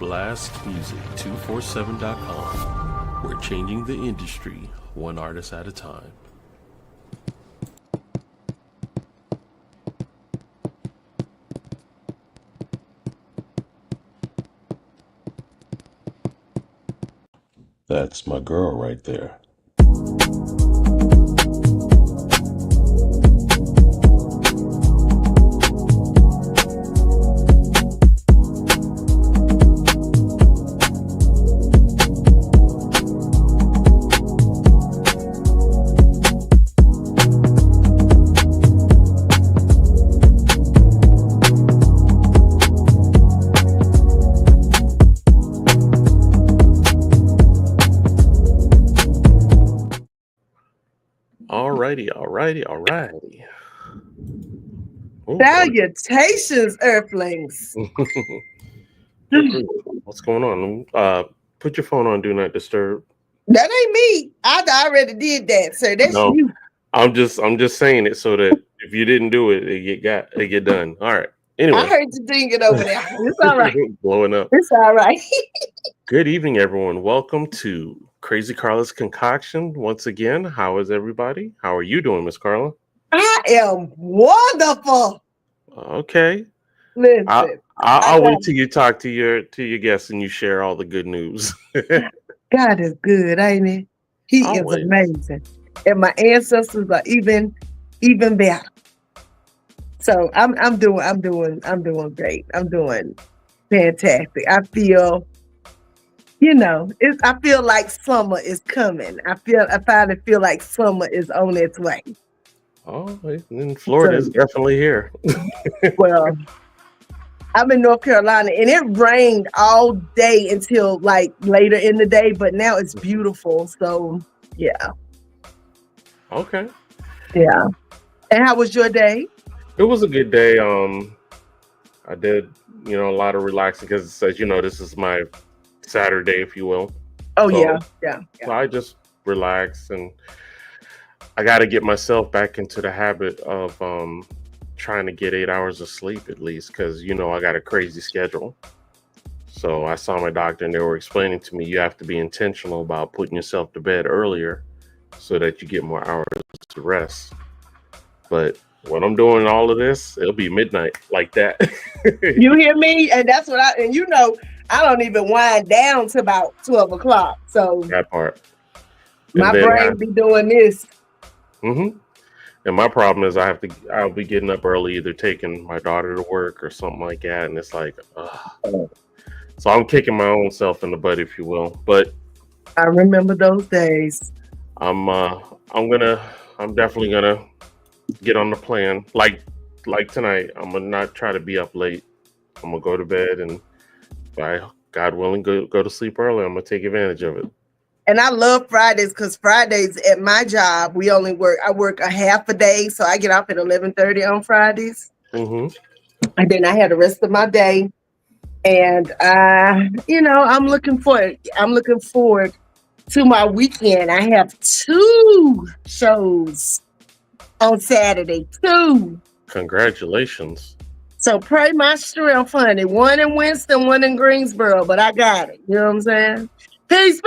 blastmusic247.com. We're changing the industry one artist at a time. That's my girl right there. Alrighty. Oh, salutations, Earthlings. What's going on? Put your phone on Do Not Disturb. That ain't me. I already did that, sir. That's you. I'm just saying it so that if you didn't do it, it get done. All right. Anyway, I heard you dinging over there. It's all right. Blowing up. It's all right. Good evening, everyone. Welcome to Crazy Carla's Concoction. Once again, how is everybody? How are you doing, Miss Carla? I am wonderful. Okay. Listen, I'll wait till you talk to your guests and you share all the good news. God is good, ain't he? He Always. is amazing, and my ancestors are even better. So I'm doing great. I'm doing fantastic. I feel, I feel like summer is coming. I finally feel like summer is on its way. Oh, in Florida is definitely here. Well, I'm in North Carolina, and it rained all day until like later in the day, but now it's beautiful. So yeah. Okay. Yeah. And how was your day? It was a good day. I did, a lot of relaxing because, as you know, this is my Saturday, if you will. Oh, so, yeah. So I just relaxed, and I got to get myself back into the habit of trying to get 8 hours of sleep at least, because, I got a crazy schedule. So I saw my doctor, and they were explaining to me you have to be intentional about putting yourself to bed earlier so that you get more hours to rest. But when I'm doing all of this, it'll be midnight like that. You hear me? And that's what I don't even wind down to about 12 o'clock. So that part. My brain be doing this. Mm-hmm. And my problem is I'll be getting up early, either taking my daughter to work or something like that. And it's like, ugh. So I'm kicking my own self in the butt, if you will. But I remember those days. I'm definitely gonna get on the plan. Like tonight, I'm gonna not try to be up late. I'm gonna go to bed, and by God willing, go to sleep early. I'm gonna take advantage of it. And I love Fridays because Fridays at my job, I work a half a day, so I get off at 11:30 on Fridays. Mm-hmm. And then I have the rest of my day. And I'm looking forward to my weekend. I have 2 shows on Saturday. 2. Congratulations. So pray my strength, honey. 1 in Winston, 1 in Greensboro, but I got it. You know what I'm saying? Peace,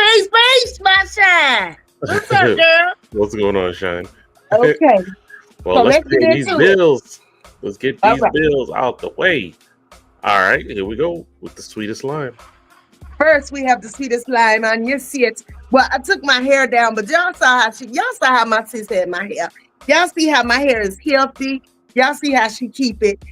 my shine. What's up, girl? What's going on, Shine? Okay. Well, let's pay these bills. Let's get these bills out the way. All right, here we go with the sweetest line. First, we have the sweetest line on your seat. Well, I took my hair down, but y'all saw how my sis had my hair. Y'all see how my hair is healthy. Y'all see how she keep it.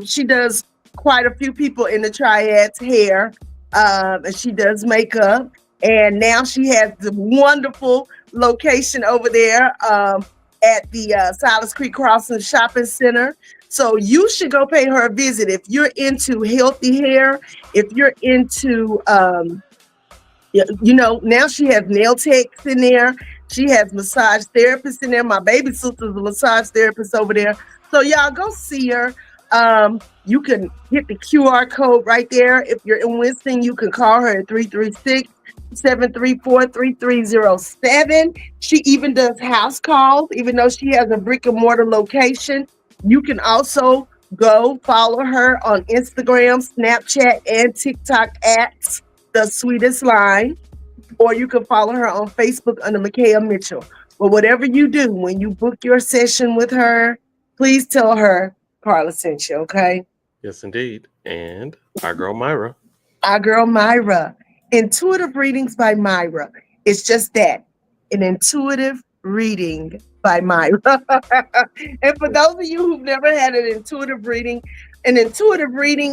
She does quite a few people in the Triad's hair. And she does makeup. And now she has the wonderful location over there at the Silas Creek Crossing Shopping Center. So you should go pay her a visit if you're into healthy hair. If you're into, now she has nail techs in there. She has massage therapists in there. My baby sister's a massage therapist over there. So y'all go see her. You can hit the QR code right there. If you're in Winston, you can call her at 336-734-3307. She even does house calls, even though she has a brick and mortar location. You can also go follow her on Instagram, Snapchat, and TikTok at The Sweetest Line, or you can follow her on Facebook under Micaiah Mitchell. But whatever you do, when you book your session with her, please tell her Carla sent you, okay? Yes, indeed. And our girl Myra. Our girl Myra. Intuitive Readings by Myra. It's just that, an intuitive reading by Myra. And for those of you who've never had an intuitive reading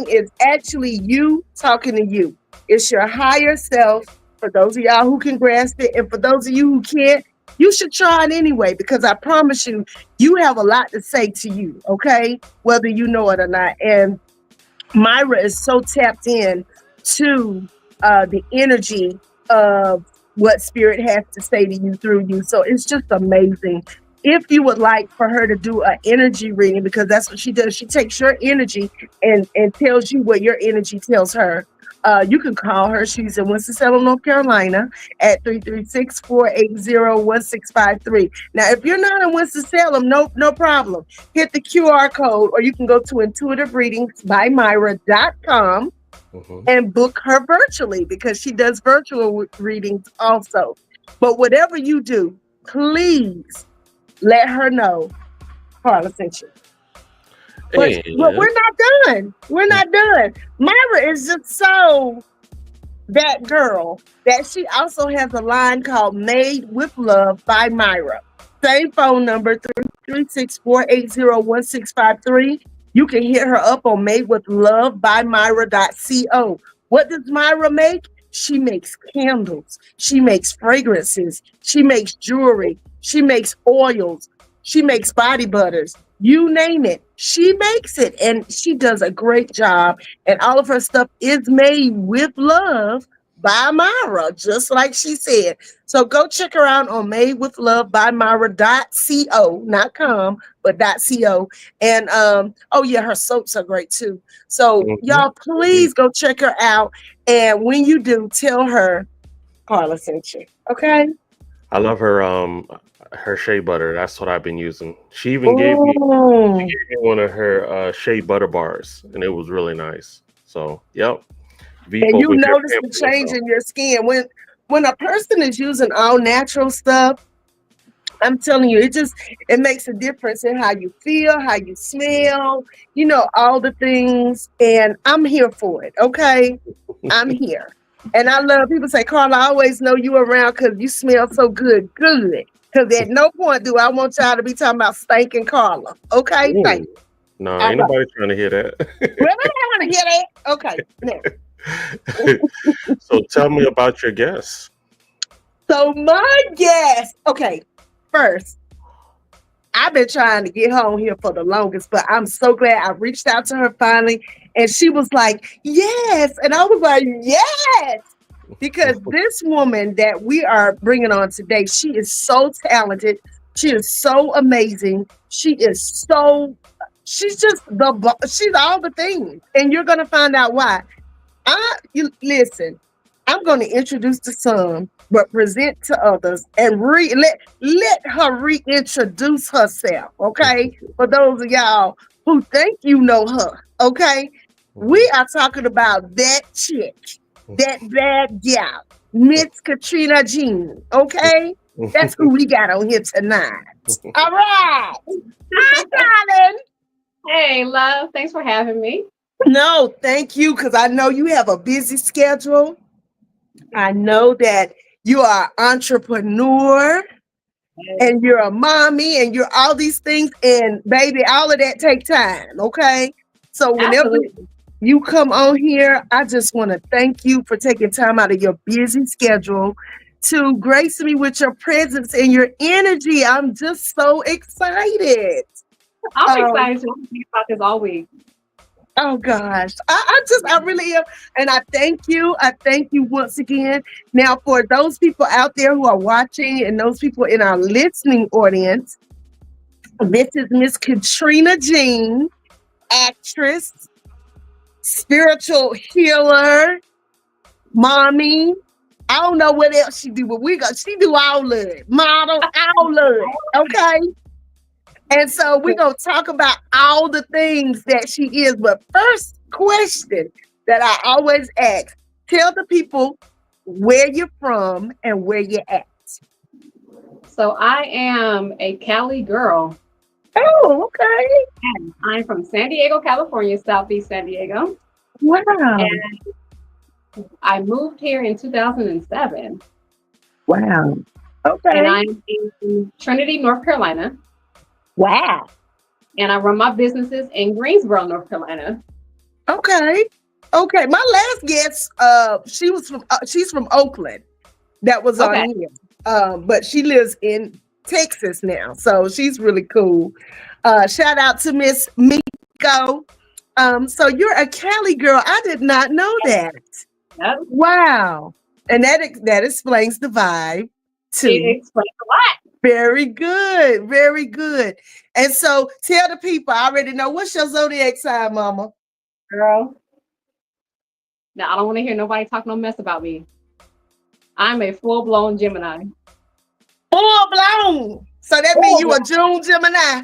is actually you talking to you. It's your higher self. For those of y'all who can grasp it, and for those of you who can't, you should try it anyway, because I promise you, you have a lot to say to you, okay? Whether you know it or not. And Myra is so tapped in to the energy of what spirit has to say to you through you. So it's just amazing. If you would like for her to do an energy reading, because that's what she does, she takes your energy and tells you what your energy tells her. You can call her. She's in Winston-Salem, North Carolina at 336-480-1653. Now, if you're not in Winston-Salem, no problem. Hit the QR code, or you can go to intuitivereadingsbymyra.com and book her virtually, because she does virtual readings also. But whatever you do, please let her know Carla sent you. But we're not done. We're not done. Myra is just so that girl that she also has a line called Made with Love by Myra. Same phone number, 336-480-1653. You can hit her up on madewithlove.myra.co. What does Myra make? She makes candles. She makes fragrances. She makes jewelry. She makes oils. She makes body butters. You name it, she makes it, and she does a great job. And all of her stuff is made with love by Myra, just like she said. So go check her out on madewithlove.myra.co, not com, but .co. And oh yeah, her soaps are great too. So y'all, please go check her out. And when you do, tell her Carla sent you. Okay. I love her shea butter. That's what I've been using. She even gave me one of her shea butter bars, and it was really nice. So, yep. And you notice the change in your skin when a person is using all natural stuff. I'm telling you, it makes a difference in how you feel, how you smell, all the things. And I'm here for it. Okay, I'm here, and I love people say, Carla, I always know you around because you smell so good. Because at no point do I want y'all to be talking about stinking Carla. Okay, thank you. No, ain't nobody trying to hear that. Well, I want to hear that. Okay, now. So tell me about your guest. So my guest, okay, first, I've been trying to get her on here for the longest, but I'm so glad I reached out to her finally, and she was like, yes, and I was like, yes. Because this woman that we are bringing on today, she is so talented. She is so amazing. She's just she's all the things. And you're going to find out why. Listen, I'm going to introduce to some, but present to others, and let her reintroduce herself. Okay. For those of y'all who think you know her. Okay. We are talking about that chick. That bad gal, Miss Katrina Jean. Okay, that's who we got on here tonight. All right, hi, darling. Hey, love. Thanks for having me. No, thank you, because I know you have a busy schedule. I know that you are an entrepreneur, and you're a mommy, and you're all these things, and baby, all of that take time. Okay, so whenever you come on here, I just want to thank you for taking time out of your busy schedule to grace me with your presence and your energy. I'm just so excited. I'm excited to think about this all week. Oh gosh, I really am, and I thank you. I thank you once again. Now, for those people out there who are watching and those people in our listening audience, this is Miss Katrina Jean, actress, spiritual healer, mommy. I don't know what else she do, but she do all of it. Model, all of it. Okay. And so we're going to talk about all the things that she is. But first question that I always ask, tell the people where you're from and where you're at. So I am a Cali girl. Oh, okay. And I'm from San Diego, California, Southeast San Diego. Wow. And I moved here in 2007. Wow. Okay. And I'm in Trinity, North Carolina. Wow. And I run my businesses in Greensboro, North Carolina. Okay. Okay. My last guest, she's from Oakland. That was on here. But she lives in Texas now. So she's really cool. Shout out to Miss Miko. So you're a Cali girl. I did not know that. Yep. Wow. And that explains the vibe too. It explains a lot. Very good. Very good. And so tell the people, I already know, what's your zodiac sign, mama? Girl. Now, I don't want to hear nobody talk no mess about me. I'm a full-blown Gemini. Full-blown? So that means you a June Gemini?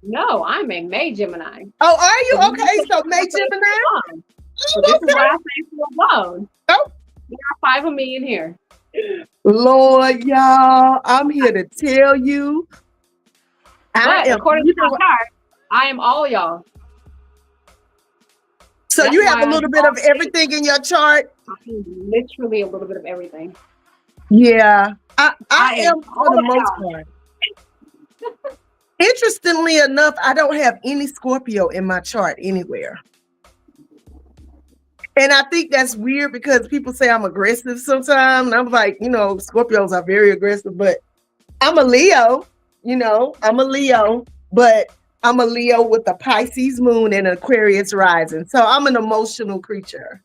No, I'm a May Gemini. Oh, are you? Okay, so May Gemini? So this is why I say full-blown. Oh. There are 5 of me in here. Lord, y'all, I'm here to tell you. But according to my chart, I am all y'all. So that's you have a little bit of everything in your chart? Literally a little bit of everything. Yeah, I am for the most part. Interestingly enough, I don't have any Scorpio in my chart anywhere. And I think that's weird because people say I'm aggressive sometimes. And I'm like, Scorpios are very aggressive, but I'm a Leo, but I'm a Leo with a Pisces moon and an Aquarius rising. So I'm an emotional creature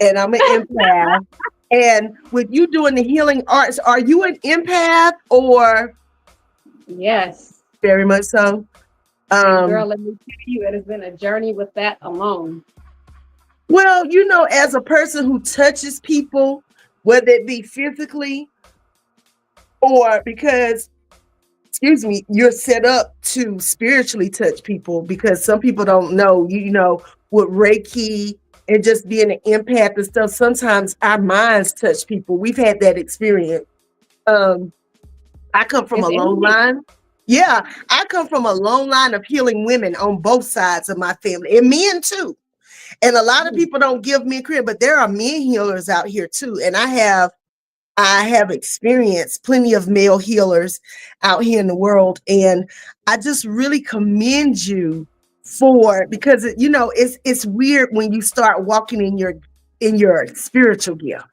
and I'm an empath. And with you doing the healing arts, are you an empath or? Yes. Very much so. Girl, let me tell you, it has been a journey with that alone. Well, as a person who touches people, whether it be physically or because, you're set up to spiritually touch people, because some people don't know, with Reiki and just being an empath and stuff, sometimes our minds touch people. We've had that experience. I come from a long line. Yeah, I come from a long line of healing women on both sides of my family, and men too. And a lot of people don't give me credit, but there are men healers out here too. And I have experienced plenty of male healers out here in the world. And I just really commend you because it's weird when you start walking in your spiritual gift.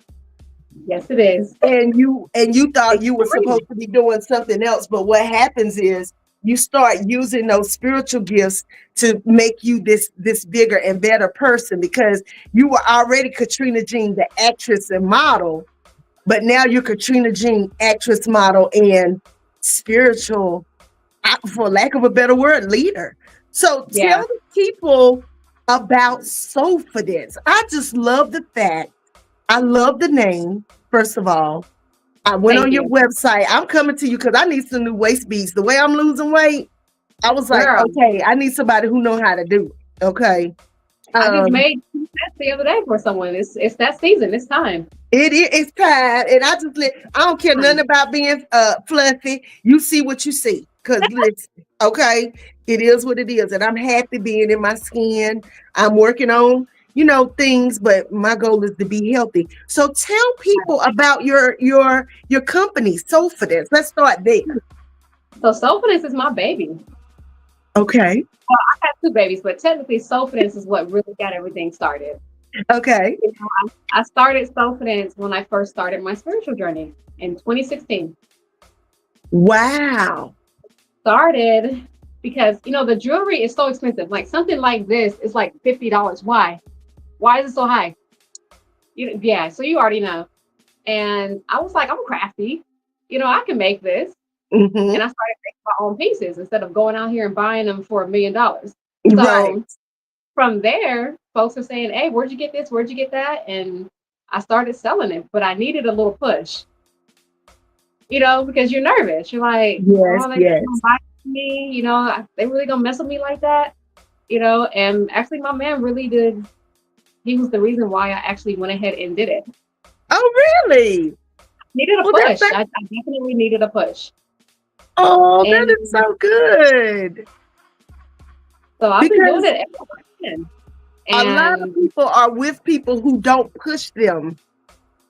Yes, it is. And you thought you were supposed to be doing something else. But what happens is you start using those spiritual gifts to make you this bigger and better person, because you were already Katrina Jean, the actress and model, but now you're Katrina Jean, actress, model, and spiritual, for lack of a better word, leader. So tell the people about Sofidence. I just love the fact, I love the name, first of all. I went on your website. I'm coming to you because I need some new waist beads. The way I'm losing weight, I was like, okay, I need somebody who knows how to do it. Okay. I just made 2 sets the other day for someone. It's that season. It's time. It's time. And I don't care nothing about being fluffy. You see what you see. Because listen, okay, it is what it is. And I'm happy being in my skin. I'm working on things, but my goal is to be healthy. So tell people about your company, Sofidence. Let's start there. So Sofidence is my baby. Okay. Well, I have 2 babies, but technically Sofidence is what really got everything started. Okay. I started Sofidence when I first started my spiritual journey in 2016. Wow. Started because the jewelry is so expensive. Like something like this is like $50. Why is it so high? So you already know. And I was like, I'm crafty. I can make this. Mm-hmm. And I started making my own pieces instead of going out here and buying them for $1 million. So from there, folks are saying, hey, where'd you get this? Where'd you get that? And I started selling it, but I needed a little push. Because you're nervous. You're like, yes. me, they really gonna mess with me like that, and actually my man really did. He was the reason why I actually went ahead and did it. Oh, really? Needed a Well, push. I definitely needed a push. oh, that And is so good. so I've been doing Because it ever since. a lot of And people are with people who don't push them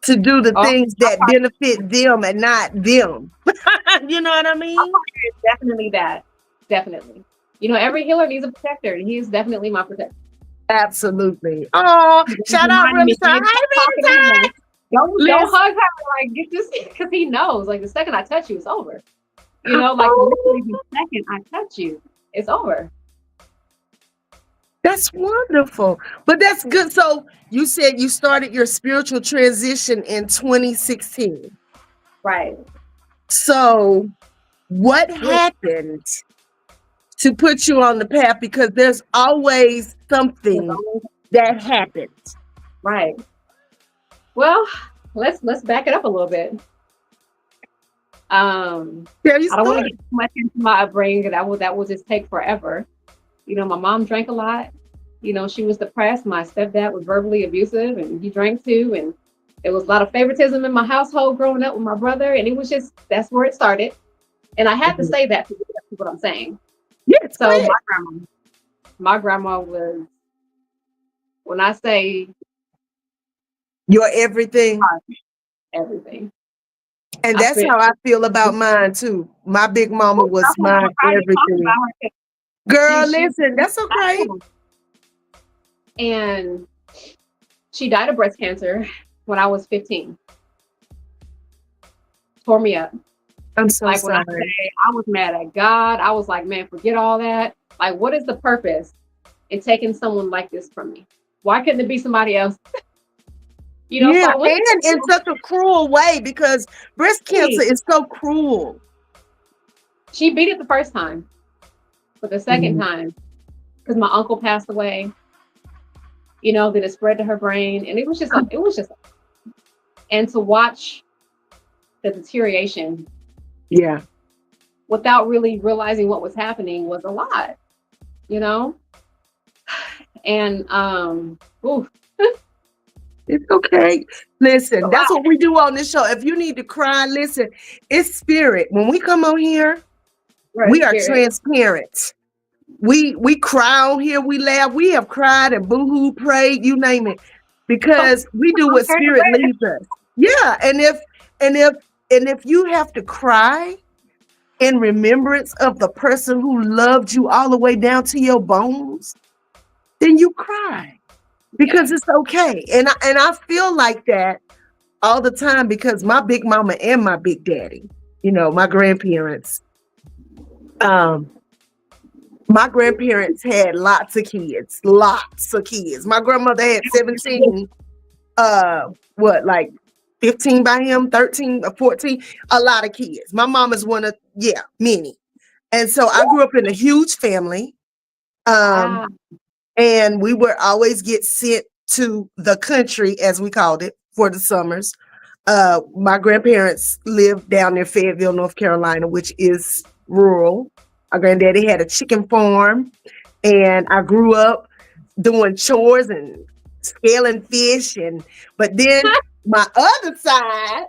to do the oh, things my that partner, benefit them and not them. You know what I my mean? partner is definitely that. Definitely. Every healer needs a protector, and he is definitely my protector. Absolutely. Oh, He shout out reminded me, Riverside. stop talking to Hi, him. Don't Riverside. hug her, like get this, because he knows. Like the second I touch you, it's over. Like Oh, literally the second I touch you, it's over. that's wonderful. But that's good. So you said you started your spiritual transition in 2016. Right. So what Ooh, happened to put you on the path? Because there's always it's something always that happens. right. Well, let's back it up a little bit. Tell your I don't want to story. get too much into my upbringing. That will just take forever. My mom drank a lot. She was depressed. My stepdad was verbally abusive, and he drank too. And there was a lot of favoritism in my household growing up with my brother, and it was just that's where it started. And I had to Mhm. say that to see what I'm saying. Yes, go So ahead. my grandma was, when I say You're everything. everything, And I that's spent. how I feel about mine too. My big mama was I'm my proud to talk everything. about her. Girl, She listen, that's okay. and she died of breast cancer when I was 15. Tore me up. I'm so Like when I sorry. say I was mad at God, I was like, man, forget all that. Like, what is the purpose in taking someone like this from me? Why couldn't it be somebody else? So Yeah, I went and in such a cruel way because breast cancer to is so cruel. she beat it the first time, but the second Mhm. time, because my uncle passed away, then it spread to her brain. And it was just, and to watch the deterioration Yeah, without really realizing what was happening was a lot, you know? And, ooh, it's okay. a Listen, lot. that's what we do on this show. If you need to cry, listen, it's spirit. When we come on here, Right, we are spirit. transparent. We cry on here, we laugh, we have cried and boo-hoo, prayed, you name it, because we do I'm what turning spirit red. leads us. Yeah, and if you have to cry in remembrance of the person who loved you all the way down to your bones, then you cry because Yeah. it's okay. And I feel like that all the time because my big mama and my big daddy, my grandparents, um, my grandparents had lots of kids. My grandmother had 17, what, like 15 by him, 13 or 14, a lot of kids. My mama's one of, yeah, many. And so I grew up in a huge family. Um, Wow. and we would always get sent to the country, as we called it, for the summers. My grandparents lived down near Fayetteville, North Carolina, which is rural. My granddaddy had a chicken farm, and I grew up doing chores and scaling fish. But then my other side,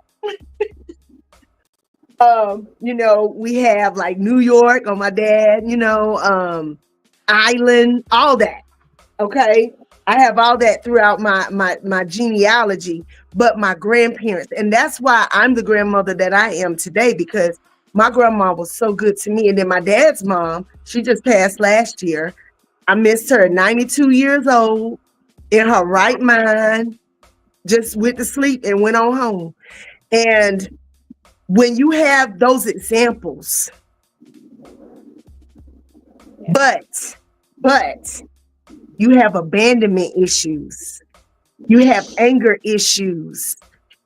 we have like New York on my dad, Island, all that. Okay. I have all that throughout my genealogy, but my grandparents, and that's why I'm the grandmother that I am today, because my grandma was so good to me. And then my dad's mom, she just passed last year. I missed her at 92 years old in her right mind, just went to sleep and went on home. And when you have those examples, Yeah. but you have abandonment issues, you have anger issues,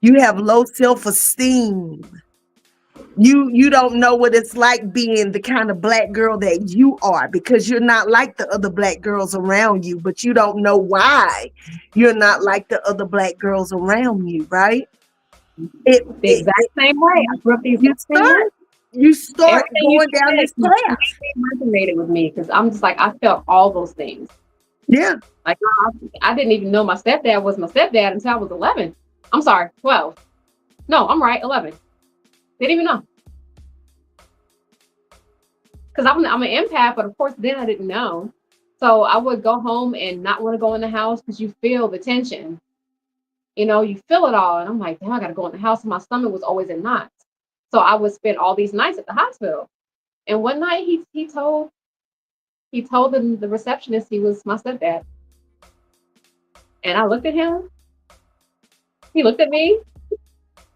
you have low self-esteem. You don't know what it's like being the kind of Black girl that you are, because you're not like the other Black girls around you, but you don't know why you're not like the other Black girls around you, right? It, The it, exact it same way. I grew up the you exact same start way. you start Everything you going down said this path. completely resonated with me because I'm just like I felt all those things. Yeah. Like I didn't even know my stepdad was my stepdad until I was 11. I'm sorry, 12. No, I'm right, 11. Didn't even know because I'm an empath, but of course then I didn't know. So I would go home and not want to go in the house because you feel the tension. You feel it all, and I'm like, damn, I gotta go in the house, and my stomach was always in knots. So I would spend all these nights at the hospital. And one night he told the receptionist he was my stepdad. And I looked at him, he looked at me,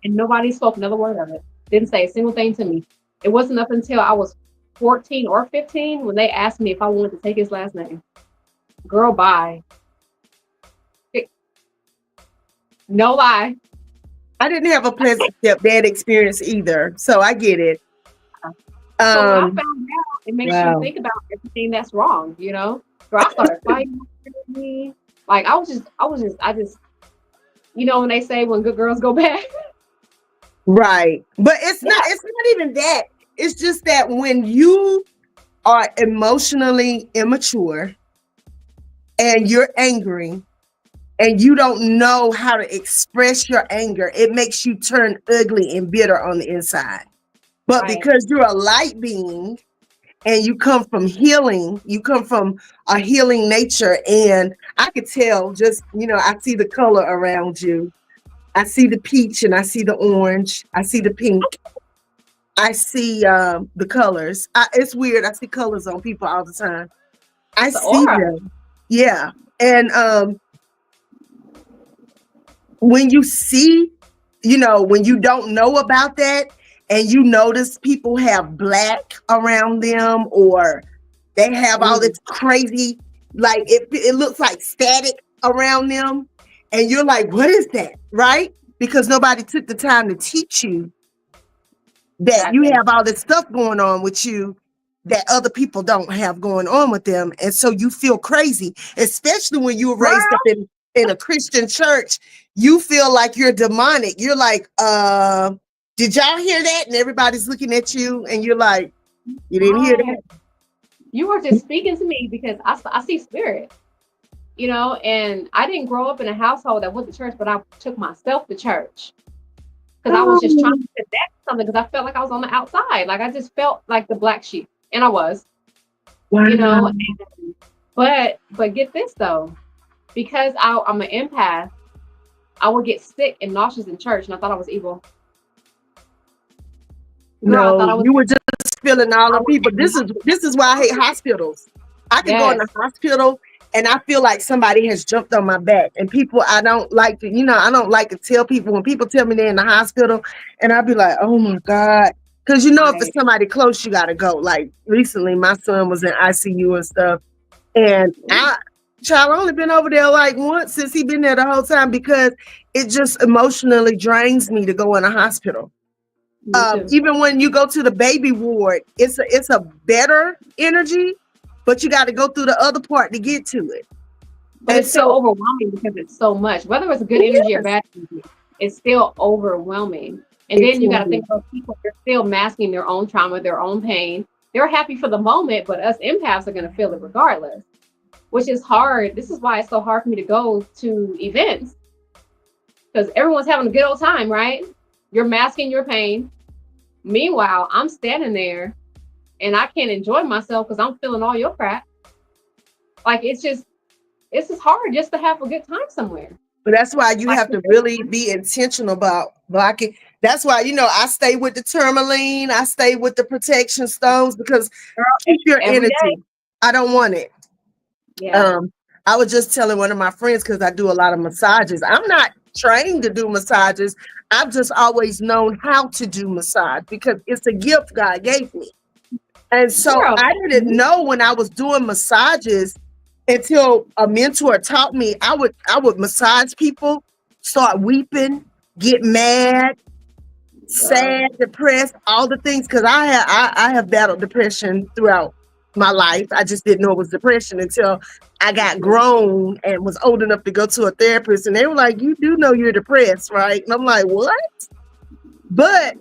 and nobody spoke another word of it. Didn't say a single thing to me. It wasn't up until I was 14 or 15 when they asked me if I wanted to take his last name. Girl, bye. No lie. I didn't have a pleasant stepdad experience either, so I get it. So when I found out, it makes you Wow. think about everything that's wrong. Girl, I started fighting with me. Like I just, when they say when good girls go bad. Right. But it's Yeah. not even that. It's just that when you are emotionally immature and you're angry and you don't know how to express your anger, it makes you turn ugly and bitter on the inside. But Right. because you're a light being and you come from healing, you come from a healing nature, and I could tell just, I see the color around you. I see the peach and I see the orange. I see the pink. I see the colors. It's weird. I see colors on people all the time. I The see aura. them. Yeah. And when you see, when you don't know about that and you notice people have black around them or they have all this crazy, like it looks like static around them. And you're like, what is that? Right? Because nobody took the time to teach you that you Exactly. have all this stuff going on with you that other people don't have going on with them. And so you feel crazy, especially when you were raised up Girl. in a Christian church. You feel like you're demonic. You're like, did y'all hear that? And everybody's looking at you and you're like, you didn't hear Oh, that? you were just speaking to me because I see spirit, and I didn't grow up in a household that went to church, but I took myself to church because I was just trying to fit that something because I felt like I was on the outside. Like I just felt like the black sheep, and I was, Wow. but get this though, because I'm an empath, I would get sick and nauseous in church, and I thought I was evil. Girl, I thought No, I was you were just feeling all I the was people. This is why I hate hospitals. I could go in yes, the hospital and I feel like somebody has jumped on my back. And people, I don't like to, I don't like to tell people when people tell me they're in the hospital, and I'll be like, oh my God. Because if it's right, somebody close, you gotta go. Like recently, my son was in ICU and stuff. And child, only been over there like once since he been there the whole time because it just emotionally drains me to go in a hospital. me too. Even when you go to the baby ward, it's a better energy, but you got to go through the other part to get to it. But And it's still so, overwhelming because it's so much. Whether it's good energy or yes, bad energy, it's still overwhelming. And it's then you got to think about people, they're still masking their own trauma, their own pain. They're happy for the moment, but us empaths are going to feel it regardless, which is hard. This is why it's so hard for me to go to events because everyone's having a good old time, right? You're masking your pain. Meanwhile, I'm standing there and I can't enjoy myself because I'm feeling all your crap. Like it's just hard just to have a good time somewhere. but that's why you Like have to really be intentional about blocking. That's why I stay with the tourmaline, I stay with the protection stones because keep your every day. energy. I don't want it. Yeah. Um, I was just telling one of my friends because I do a lot of massages. I'm not trained to do massages. I've just always known how to do massage because it's a gift God gave me. And so Girl. I didn't know when I was doing massages until a mentor taught me. I would massage people, start weeping, get mad, Girl. sad, depressed, all the things because I have battled depression throughout my life. I just didn't know it was depression until I got grown and was old enough to go to a therapist, and they were like, "You do know you're depressed, right?" And I'm like, "What?" But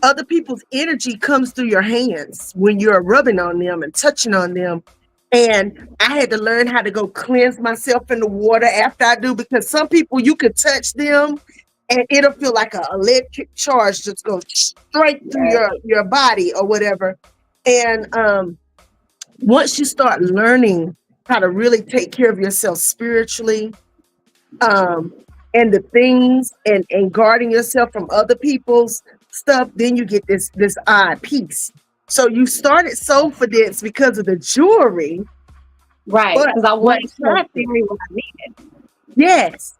other people's energy comes through your hands when you're rubbing on them and touching on them. And I had to learn how to go cleanse myself in the water after I do, because some people you could touch them and it'll feel like an electric charge just goes straight through Yes. your body or whatever. And once you start learning how to really take care of yourself spiritually, um, and the things and guarding yourself from other people's stuff, then you get this odd piece. So you started Soulfidence because of the jewelry, Right. but Because I what wanted to happened? carry what I needed. Yes.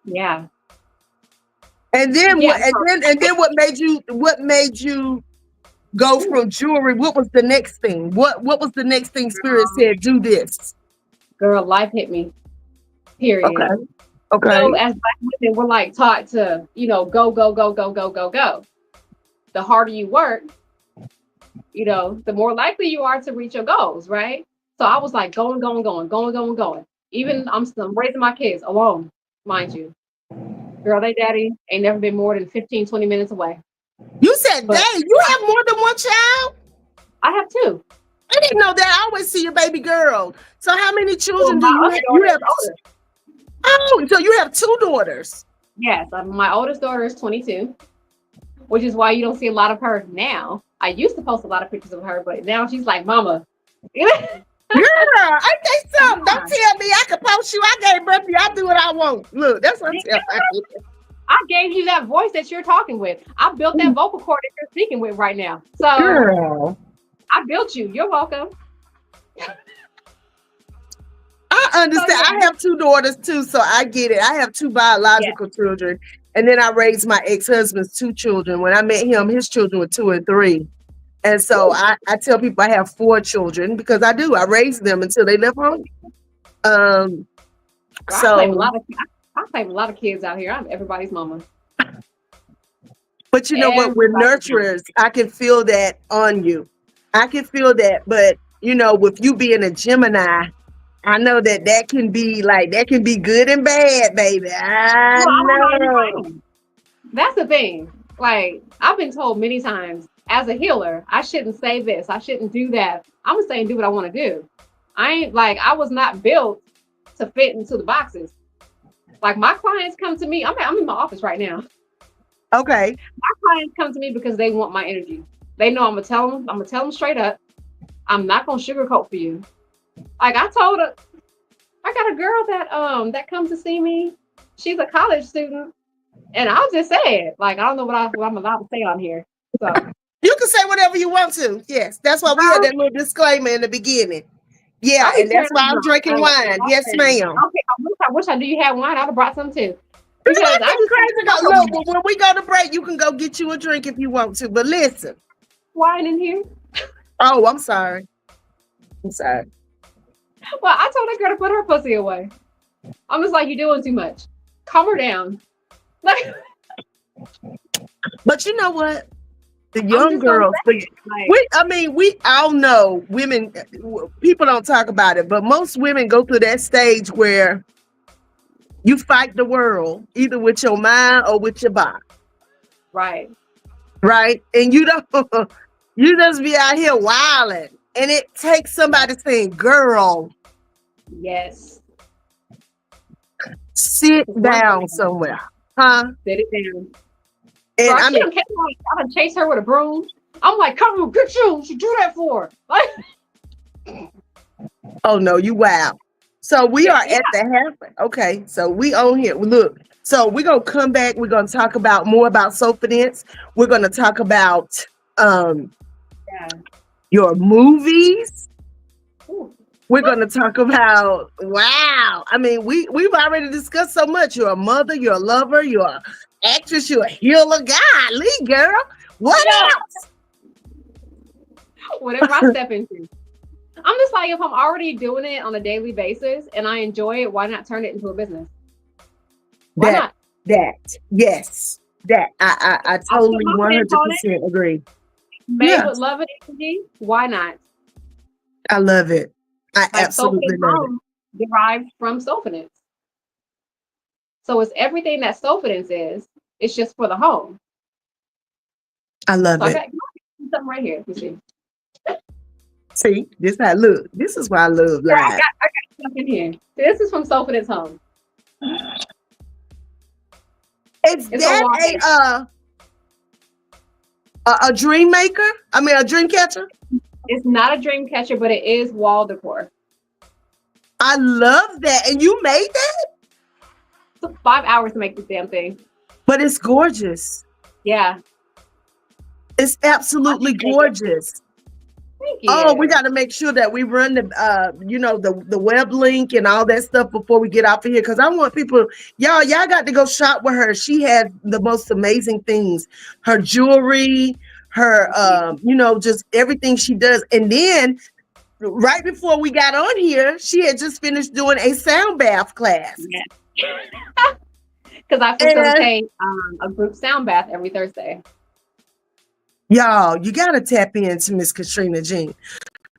Yeah. And then Yeah. what? And then what made you go from jewelry? What was the next thing? What was the next thing Spirit said? Do this. Girl, life hit me. Period. Okay. Okay. As Black women, we're like taught to, go, go, go, go, go, go, go. The harder you work, the more likely you are to reach your goals, right? So I was like going, going, going, going, going, going. Even I'm raising my kids alone, mind you. Girl, they daddy ain't never been more than 15, 20 minutes away. You said, But "Dang, you have more than one child?" I have two. I didn't know that. I always see your baby girl. So how many Well, children do my you other have? daughter is older. Oh, so you have two daughters. Yes, my oldest daughter is 22, which is why you don't see a lot of her now. I used to post a lot of pictures of her, but now she's like, Mama. Girl, I think something. Don't tell me I can post you. I gave birth to you. I do what I want. Look, that's what I'm telling you. I gave you that voice that you're talking with. I built that vocal cord that you're speaking with right now. So Girl, I built you. You're welcome. I understand. So, I have two daughters too, so I get it. I have two biological children, and then I raised my ex-husband's two children. When I met him, his children were 2 and 3. And so I tell people I have 4 children because I do. I raised them until they left home. I play with a lot of kids out here. I'm everybody's mama. But you know what? We're nurturers. I can feel that on you. I can feel that. But with you being a Gemini, I know that can be good and bad, baby. I know. That's the thing. Like, I've been told many times as a healer, I shouldn't say this. I shouldn't do that. I'm saying do what I want to do. I was not built to fit into the boxes. Like, my clients come to me. I'm in my office right now. Okay. My clients come to me because they want my energy. They know I'm gonna tell them straight up. I'm not gonna sugarcoat for you. Like, I told her, I got a girl that comes to see me. She's a college student, and I'll just say it. Like, I don't know what I'm allowed to say on here. So you can say whatever you want to. Yes, that's why we had that little disclaimer in the beginning. Yeah, and that's why I'm drinking wine. Yes, ma'am. Okay, I wish I knew you had wine. I'd have brought some too. Because I just crazy. Look, but when we go to break, you can go get you a drink if you want to. But listen, wine in here. Oh, I'm sorry. I'm sorry. Well, I told that girl to put her pussy away. I'm just like, you're doing too much. Calm her down. Like, but you know what? The young girls, we all know women, people don't talk about it, but most women go through that stage where you fight the world, either with your mind or with your body. Right. Right? And you just be out here wilding. And it takes somebody saying, girl. Yes. Sit down somewhere. Huh? Sit it down. And so I done chase her with a broom. I'm like, come on, get you. What you do that for? Oh no, you wow. So we are at the halfway. Okay, so we on here. Look, so we're gonna come back. We're gonna talk about more about Soulfidence. We're gonna talk about your movies. Ooh. We're gonna talk about wow. I mean, we've already discussed so much. You're a mother, you're a lover, you're an actress, you're a healer. Golly, girl. What else? Whatever I step into. I'm just like, if I'm already doing it on a daily basis and I enjoy it, why not turn it into a business? Why not? Yes. That I totally 100% agree. Made with love and energy. Why not? I love it. I absolutely love it. Derived from Soulfidence. So it's everything that Soulfidence is. It's just for the home. I love So I it. got something right here. You see, See, this how I look. This is why I love yeah, live. I got stuff in here. This is from Sofa It's Home. Is It's a that wallpaper. a dream maker? I mean, a dream catcher. It's not a dream catcher, but it is wall decor. I love that, and you made that, It took 5 hours to make this damn thing. but it's gorgeous. Yeah, It's I absolutely can take it. gorgeous. Thank Oh, we you. got to make sure that we run the, the web link and all that stuff before we get off of here. Because I want people, y'all got to go shop with her. She has the most amazing things. Her jewelry, her, Thank you. just everything she does. And then right before we got on here, she had just finished doing a sound bath class. Yeah. Because I And facilitate a group sound bath every Thursday. y'all, you got to tap into Miss Katrina Jean.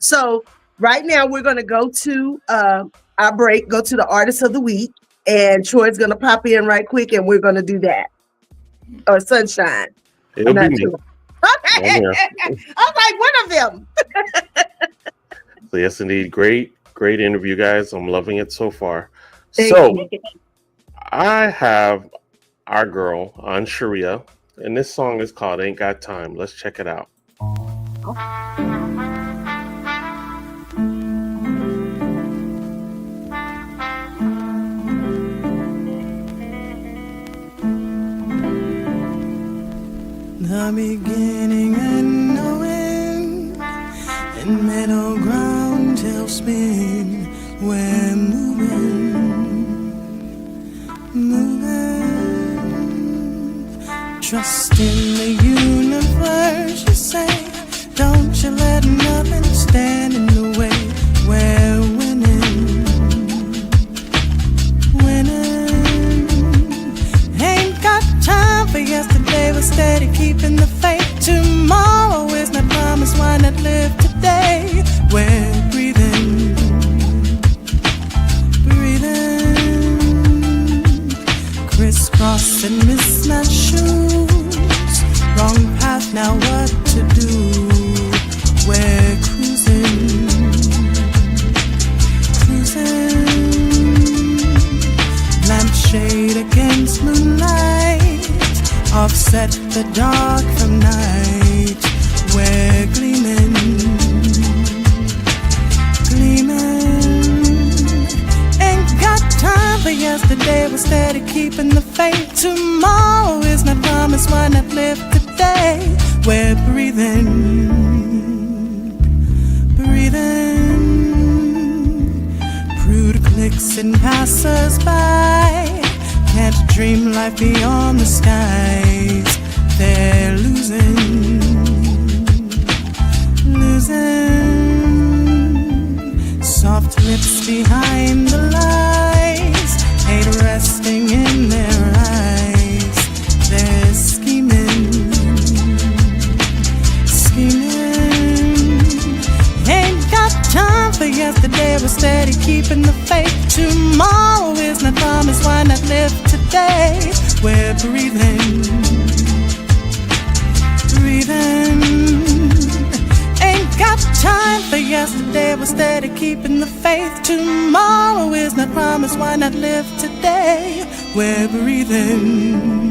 So right now we're going to go to our break, go to the artist of the week, and Troy's going to pop in right quick, and we're going to do that. Or Sunshine. It'll I'm be not me. sure. I'm Okay. here. I was like, one of them. So yes, indeed, great interview, guys. I'm loving it so far. Thank So you. I have our girl on Sharia, and this song is called "Ain't Got Time." Let's check it out. The beginning and knowing, and middle ground till spin. We're moving. Trust in the universe, you say. Don't you let nothing stand in the way. We're winning. Ain't got time for yesterday. We're steady keeping the faith. Tomorrow is not promised. Why not live today? We're breathing. Crisscross and mismatched shoes. Wrong path, now what to do? We're cruising. Lampshade against moonlight, offset the dark from night. We're gleaming. Ain't got time for yesterday. We're steady keeping the faith. Tomorrow is not promised. Why not live today? We're breathing. Prude clicks and passers-by can't dream life beyond the skies. They're losing. Soft lips behind the lies, hate resting in their eyes. They're scheming. Ain't got time for yesterday. We're steady keeping the faith. Tomorrow is not promised. Why not live today? We're breathing. Ain't got time for yesterday. We're steady keeping the faith. Tomorrow is not promised. Why not live today? We're breathing.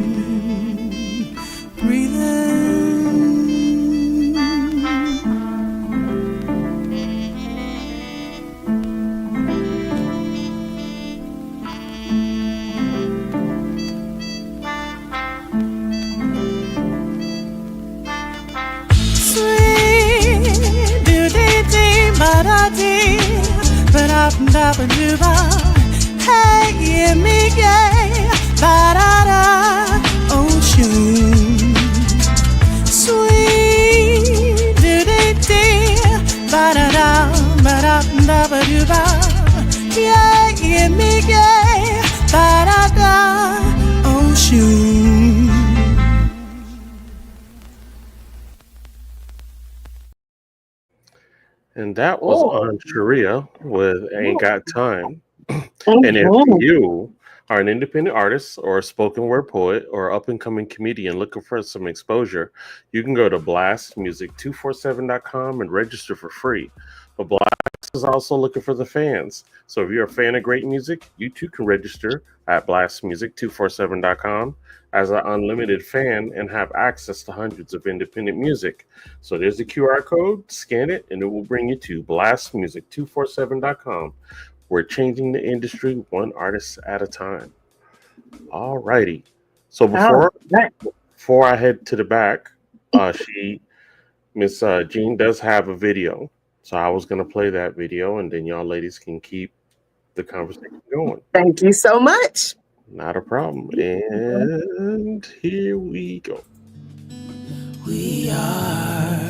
Hey, yeah, me gay, ba-da-da, ocean. Sweet, do-dee-dee, ba-da-da, ba-da-da-ba-do-ba. Yeah, me gay, ba-da-da, ocean. And that was Oh. on Sharia with "Ain't Got Time." And if Mhm. you are an independent artist or a spoken word poet or up and coming comedian looking for some exposure, you can go to blastmusic247.com and register for free. But Blast is also looking for the fans. So if you're a fan of great music, you too can register at blastmusic247.com as an unlimited fan and have access to hundreds of independent music. So there's the QR code, scan it, and it will bring you to blastmusic247.com. We're changing the industry one artist at a time. All righty. So Oh, right. before I head to the back, Miss Jean does have a video. So I was gonna play that video, and then y'all ladies can keep the conversation going. Thank you so much. Not a problem. And here we go. We are.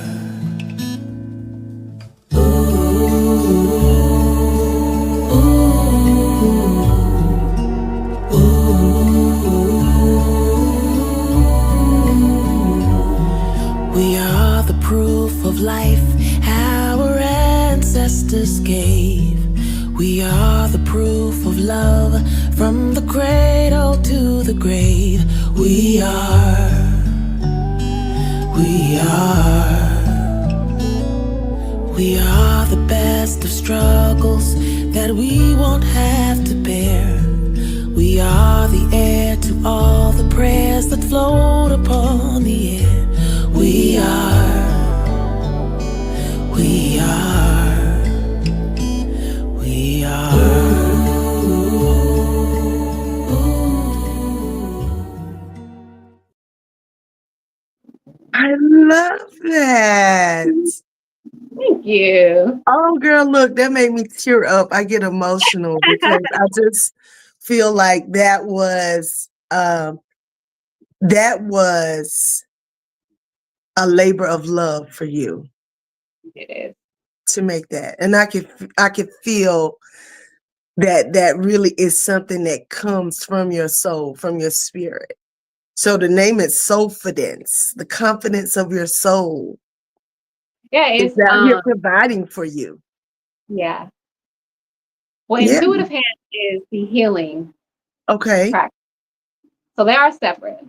We are the proof of life our ancestors gave. We are the proof of love from the cradle to the grave. We are. We are the best of struggles that we won't have to bear. We are the heir to all the prayers that float upon the air. We are. We are. We are. I love that. Thank you. Oh, girl, look, that made me tear up. I get emotional because I just feel like that was a labor of love for you It is. to make that, and I could feel that really is something that comes from your soul, from your spirit. So to name it Soulfidence, the confidence of your soul, Yeah, is it's out here providing for you. yeah. Well, Yeah. intuitive hand is the healing Okay. practice. So they are separate.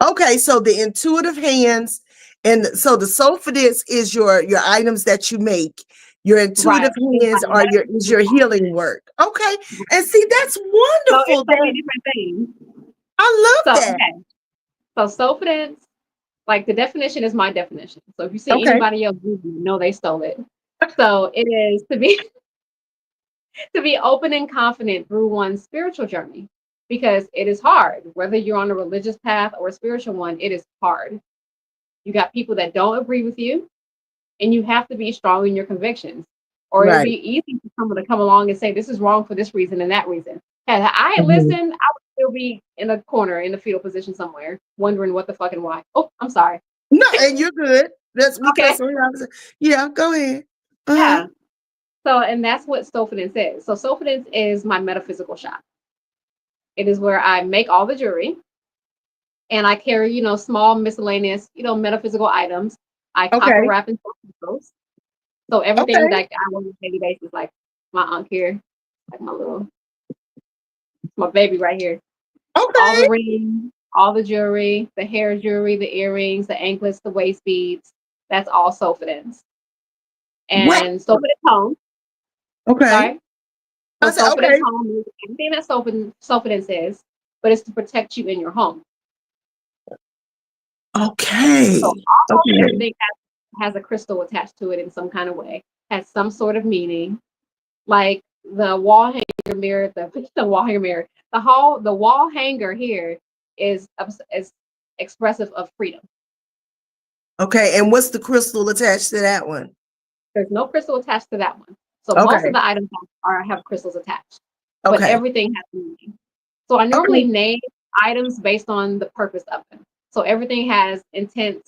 Okay, so the intuitive hands, and so the Soulfidence is your items that you make. Your intuitive hands are your healing work. Okay, and see, that's So wonderful. it's so many different things. I love So that. okay. So Soulfidence, like the definition is my definition. So if you see Okay. anybody else, you know they stole it. So it is to be open and confident through one's spiritual journey, because it is hard. Whether you're on a religious path or a spiritual one, it is hard. You got people that don't agree with you, and you have to be strong in your convictions. Or it'll Right. be easy for someone to come along and say this is wrong for this reason and that reason. Had I Mhm. listened, I would still be in a corner in the fetal position somewhere, wondering what the fuck and why. Oh, I'm sorry. No, and you're good. That's Okay. because yeah, go ahead. Yeah. So, and that's what Soulfidence is. So Soulfidence is my metaphysical shop. It is where I make all the jewelry, and I carry, small miscellaneous, metaphysical items. I copper Okay. wrap and crystals. So everything Okay. that I want on a daily basis, like my unk here, like my baby right here. All Okay. the rings, all the jewelry, the hair jewelry, the earrings, the anklets, the waist beads. That's all Soulfidence. Wow. And Soulfidence home. Okay. Sorry. I So said, Soulfidence okay. home is everything that Soulfidence is, but it's to protect you in your home. Okay. So Okay. everything has a crystal attached to it in some kind of way, has some sort of meaning. Like the wall hanger mirror, the wall hanger mirror, the wall hanger here is expressive of freedom. Okay. And what's the crystal attached to that one? There's no crystal attached to that one. So most Okay. of the items have crystals attached, but Okay. everything has meaning. So I normally name items based on the purpose of them. So everything has intention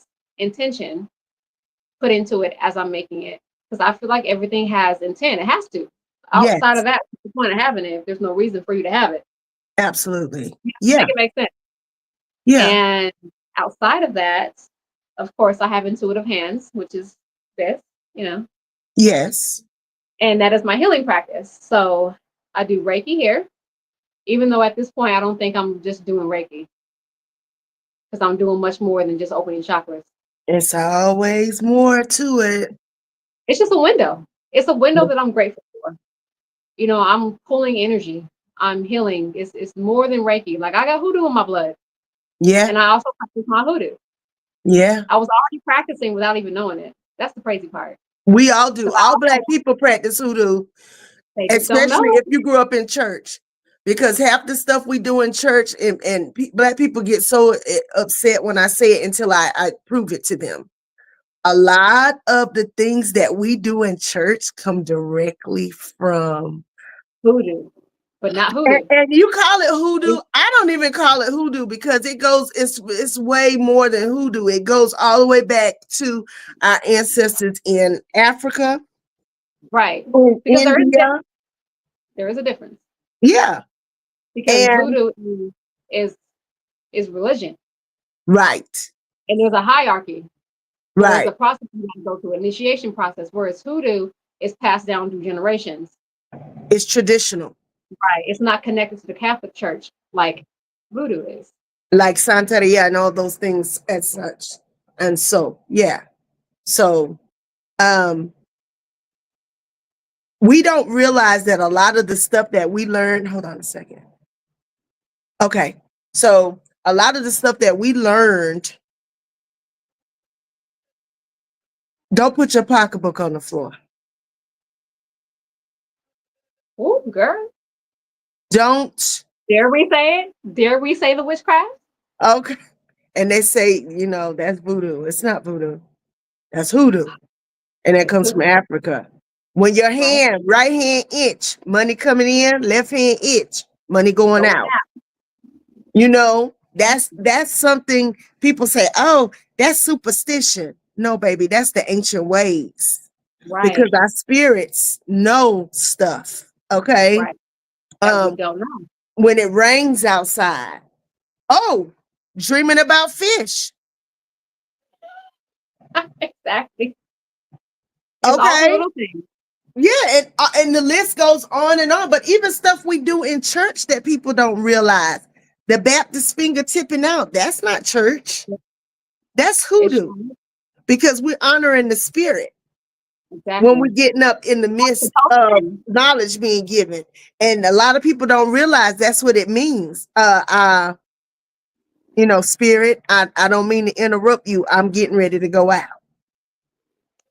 put into it as I'm making it, because I feel like everything has intent. It has to. Outside Yes. of that, what's the point of having it if there's no reason for you to have it? Absolutely. Yeah. Make it make sense. Yeah. And outside of that, of course, I have intuitive hands, which is this, Yes. and that is my healing practice. So I do Reiki here, Even though at this point I don't think I'm just doing Reiki because I'm doing much more than just opening chakras. It's always more to it. It's just a window. It's a window that I'm grateful for. I'm pulling energy. I'm healing. It's more than Reiki. Like I got hoodoo in my blood, Yeah, and I also practice my hoodoo. yeah. I was already practicing without even knowing it. That's the crazy part. We all do. Because I All Black people practice hoodoo, they just don't especially know. if you grew up in church. Because half the stuff we do in church, and Black people get so upset when I say it until I prove it to them. A lot of the things that we do in church come directly from. Hoodoo, but not And, hoodoo. and you call it hoodoo. It's I don't even call it hoodoo because it's way more than hoodoo. It goes all the way back to our ancestors in Africa, right. in Because India. there is a difference. Yeah. Because And voodoo is is religion, right, and there's a hierarchy. So there's a right. process you have to go through, initiation process. Whereas hoodoo is passed down through generations. It's traditional. Right. It's not connected to the Catholic Church like voodoo is. Like Santeria and all those things as such. And so, yeah. So um we don't realize that a lot of the stuff that we learn, hold on a second. Okay. So a lot of the stuff that we learned, don't put your pocketbook on the floor. Oh, girl. Don't. Dare we say it? Dare we say the witchcraft? Okay. And they say, that's voodoo. It's not voodoo. That's hoodoo. And that It's comes from hoodoo, Africa. When your right? hand, right hand itch, money coming in, left hand itch, money going Going out. That's something people say, oh, that's superstition. No, baby, that's the ancient ways. Because right, our spirits know stuff. Okay. right. That we Um, don't know. when it rains outside, oh, dreaming about fish. Exactly. It's all the Okay. little things. Yeah, and the list goes on and on. But even stuff we do in church that people don't realize, the Baptist finger tipping out, that's not church. That's It's hoodoo because we're honoring the spirit when we're exactly. getting up in the midst of Concoction. knowledge being given. And a lot of people don't realize that's what it means. Spirit, I don't mean to interrupt you. I'm getting ready to go out.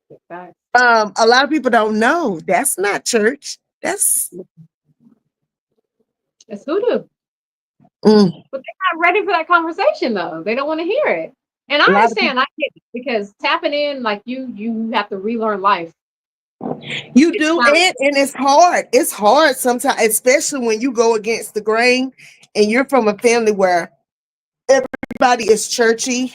Exactly. A lot of people don't know that's not church. That's It's hoodoo. mm, But they're not ready for that conversation though. They don't want to hear it. And I a lot of understand, I get it because tapping in, like you have to relearn life. You It's do challenging. it, and it's hard. It's hard sometimes, especially when you go against the grain and you're from a family where everybody is churchy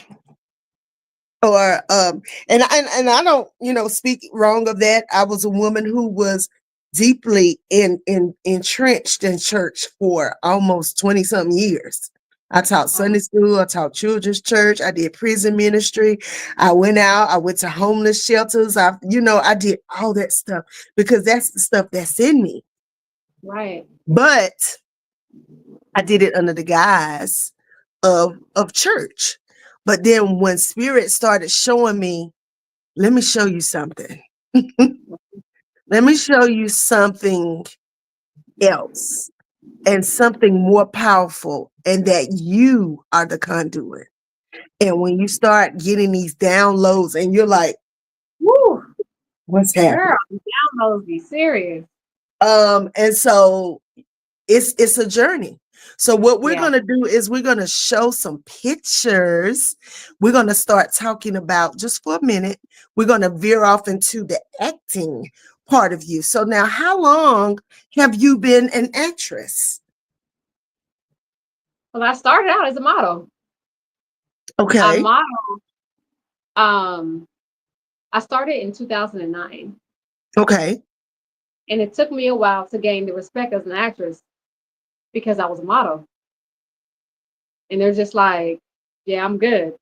or and I don't, speak wrong of that. I was a woman who was deeply entrenched in church for almost 20 something years. I taught Sunday school, I taught children's church, I did prison ministry, I went out, I went to homeless shelters, I did all that stuff because that's the stuff that's in me. Right. But I did it under the guise of church. But then when spirit started showing me, let me show you something. Let me show you something else and something more powerful, and that you are the conduit. And when you start getting these downloads and you're like, Woo, what's girl, happening? downloads be serious. And so it's a journey. So what we're Yeah. going to do is we're going to show some pictures. We're going to start talking about, just for a minute, we're going to veer off into the acting part of you. So now, how long have you been an actress? Well, I started out as a model. I Okay. model. Um, I started in 2009, Okay. and it took me a while to gain the respect as an actress because I was a model. And they're just like, yeah, I'm good.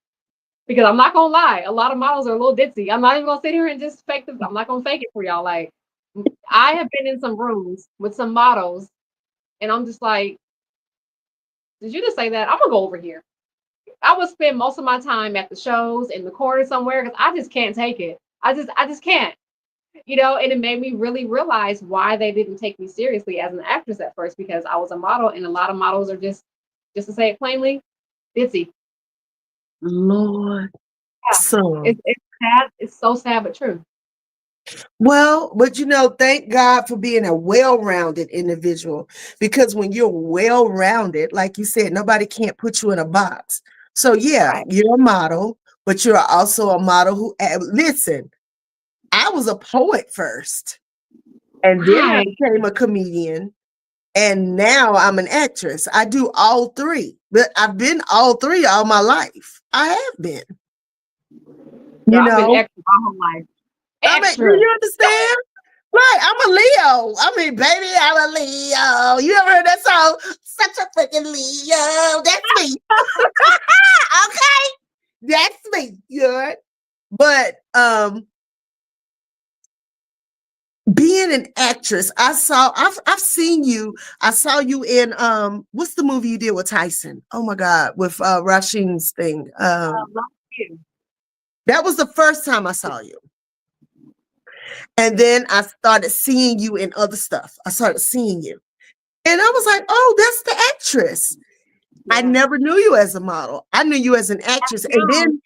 Because I'm not gonna lie, a lot of models are a little ditzy. I'm not even gonna sit here and just fake this. I'm not gonna fake it for y'all. Like, I have been in some rooms with some models, and I'm just like, Did you just say that? I'm gonna go over here. I would spend most of my time at the shows in the corner somewhere because I just can't take it. I just can't. And it made me really realize why they didn't take me seriously as an actress at first because I was a model, and a lot of models are just to say it plainly, ditzy. Lord. Yeah, So, it's sad. It's so sad, but true. well, but thank God for being a well-rounded individual, because when you're well-rounded, like you said, nobody can't put you in a box. So yeah, Right. you're a model, but you're also a model who, listen, I was a poet first, and then I Right. became a comedian, and now I'm an actress. I do all three, but I've been all three all my life. I have been, So you I've been know. extra my whole life. I mean, do Extra. you understand? Right, I'm a Leo. I mean, baby, I'm a Leo. You ever heard that song? Such a freaking Leo. That's me. Okay, that's me. Good, but being an actress, I've seen you. I saw you in what's the movie you did with Tyson? Oh my God, with Rasheen's thing. Love you. That was the first time I saw you. And then I started seeing you in other stuff. I started seeing you. And I was like, oh, that's the actress. Yeah. I never knew you as a model. I knew you as an actress. And then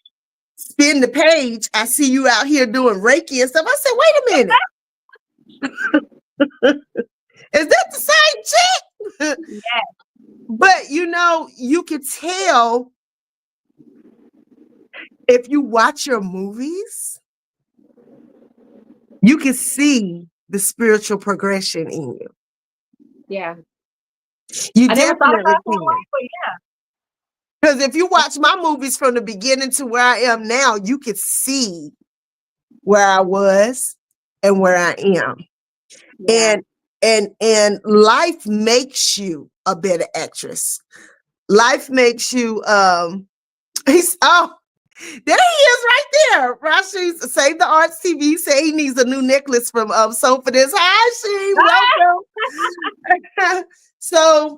spin the page, I see you out here doing Reiki and stuff. I said, wait a minute. Is that the same chick? Yeah. But you could tell if you watch your movies, you can see the spiritual progression in you. Yeah. You I never thought definitely about it that can. way, but yeah. Because if you watch my movies from the beginning to where I am now, you could see where I was and where I am. Yeah. And life makes you a better actress. Life makes you he's there he is right there. Rashi Save the Arts TV say he needs a new necklace from So for this. Hi, she welcome. So,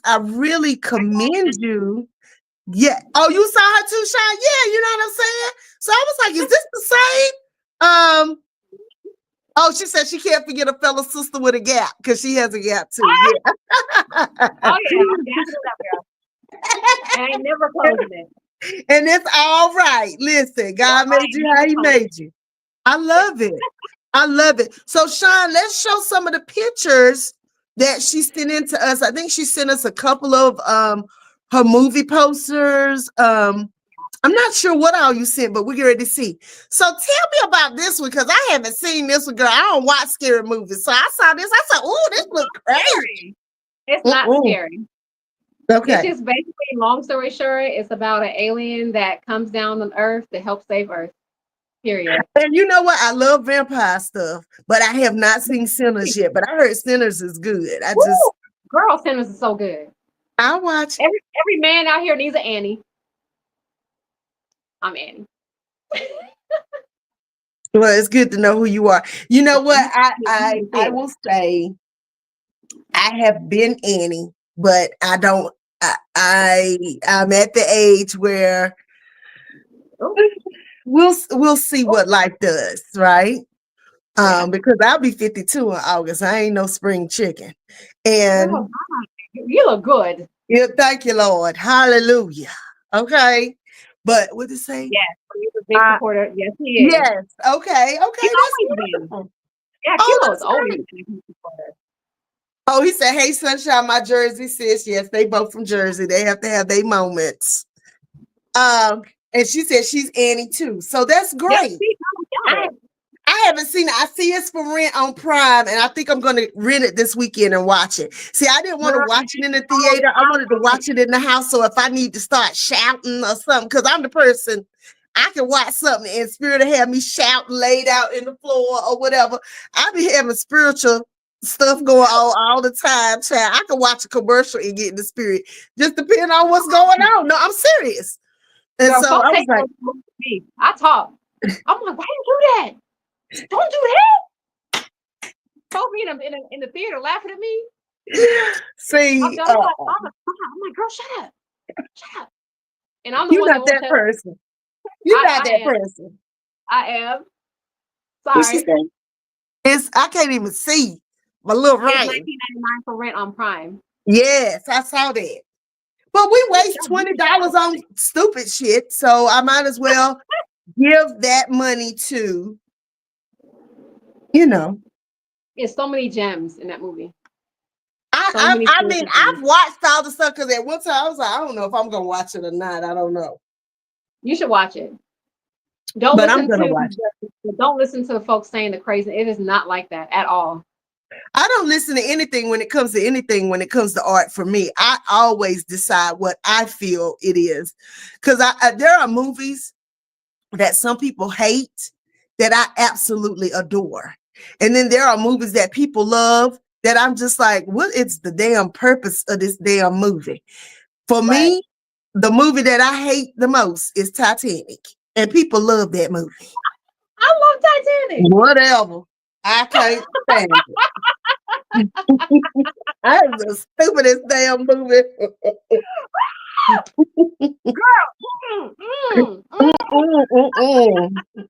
I really commend you. Yeah. Oh, you saw her too, Sean? Yeah, you know what I'm saying? So I was like, is this the same? Oh, she said she can't forget a fellow sister with a gap because she has a gap too. Yeah. Oh yeah, I'm gassing it up, girl. I ain't never closing it. And it's all right. Listen, God made you how he made you. I love it. I love it. So, Sean, let's show some of the pictures that she sent in to us. I think she sent us a couple of her movie posters. I'm not sure what all you sent, but we're ready to see. So tell me about this one, because I haven't seen this one, girl. I don't watch scary movies. So I saw this. I said, oh, this looks crazy. It's not scary. Okay. It's just basically, long story short, it's about an alien that comes down on Earth to help save Earth. Period. And you know what? I love vampire stuff, but I have not seen Sinners yet. But I heard Sinners is good. Girl, Sinners is so good. I watch every man out here needs an Annie. I'm Annie. Well, it's good to know who you are. You know what? I will say I have been Annie, but I don't. I'm at the age where we'll see what life does, right? Because I'll be 52 in August. I ain't no spring chicken. And you look good. Yeah, thank you, Lord. Hallelujah. Okay. But what did it say? Yes, he's a big supporter. Yes, he is. Yes. Okay. That's beautiful. Yeah, Kilo is always a big supporter. Oh, he said, hey, Sunshine, my Jersey sis. Yes, they both from Jersey. They have to have their moments. And she said she's Annie too. So that's great. I haven't seen it. I see it's for rent on Prime, and I think I'm going to rent it this weekend and watch it. See, I didn't want to watch it in the theater. I wanted to watch it in the house. So if I need to start shouting or something, because I'm the person, I can watch something and spirit will have me shouting, laid out in the floor or whatever. I be having spiritual stuff going on all the time, child. I can watch a commercial and get in the spirit, just depending on what's going on. No, I'm serious. And so I was like, I talk. I'm like, why you do that? Don't do that. Told me in the theater laughing at me. See, I'm like, girl, shut up. Shut up. And I'm the you're one that not won't that shut up. person. You're not I that am. person. I am. What she Sorry. say? I can't even see my little It's right. $19.99 for rent on Prime. Yes, I saw that. But we waste $20 on stupid shit, so I might as well give that money to, you know. There's so many gems in that movie. I mean, I've watched all the stuff because at one time I was like, I don't know if I'm gonna watch it or not. I don't know. You should watch it. But I'm gonna watch it. Don't listen to the folks saying the crazy. It is not like that at all. I don't listen to anything when it comes to art for me. I always decide what I feel it is. Because there are movies that some people hate that I absolutely adore. And then there are movies that people love that I'm just like, what is the damn purpose of this damn movie? For me, the movie that I hate the most is Titanic. And people love that movie. I love Titanic. Whatever. I can't stand it. That's the stupidest damn movie.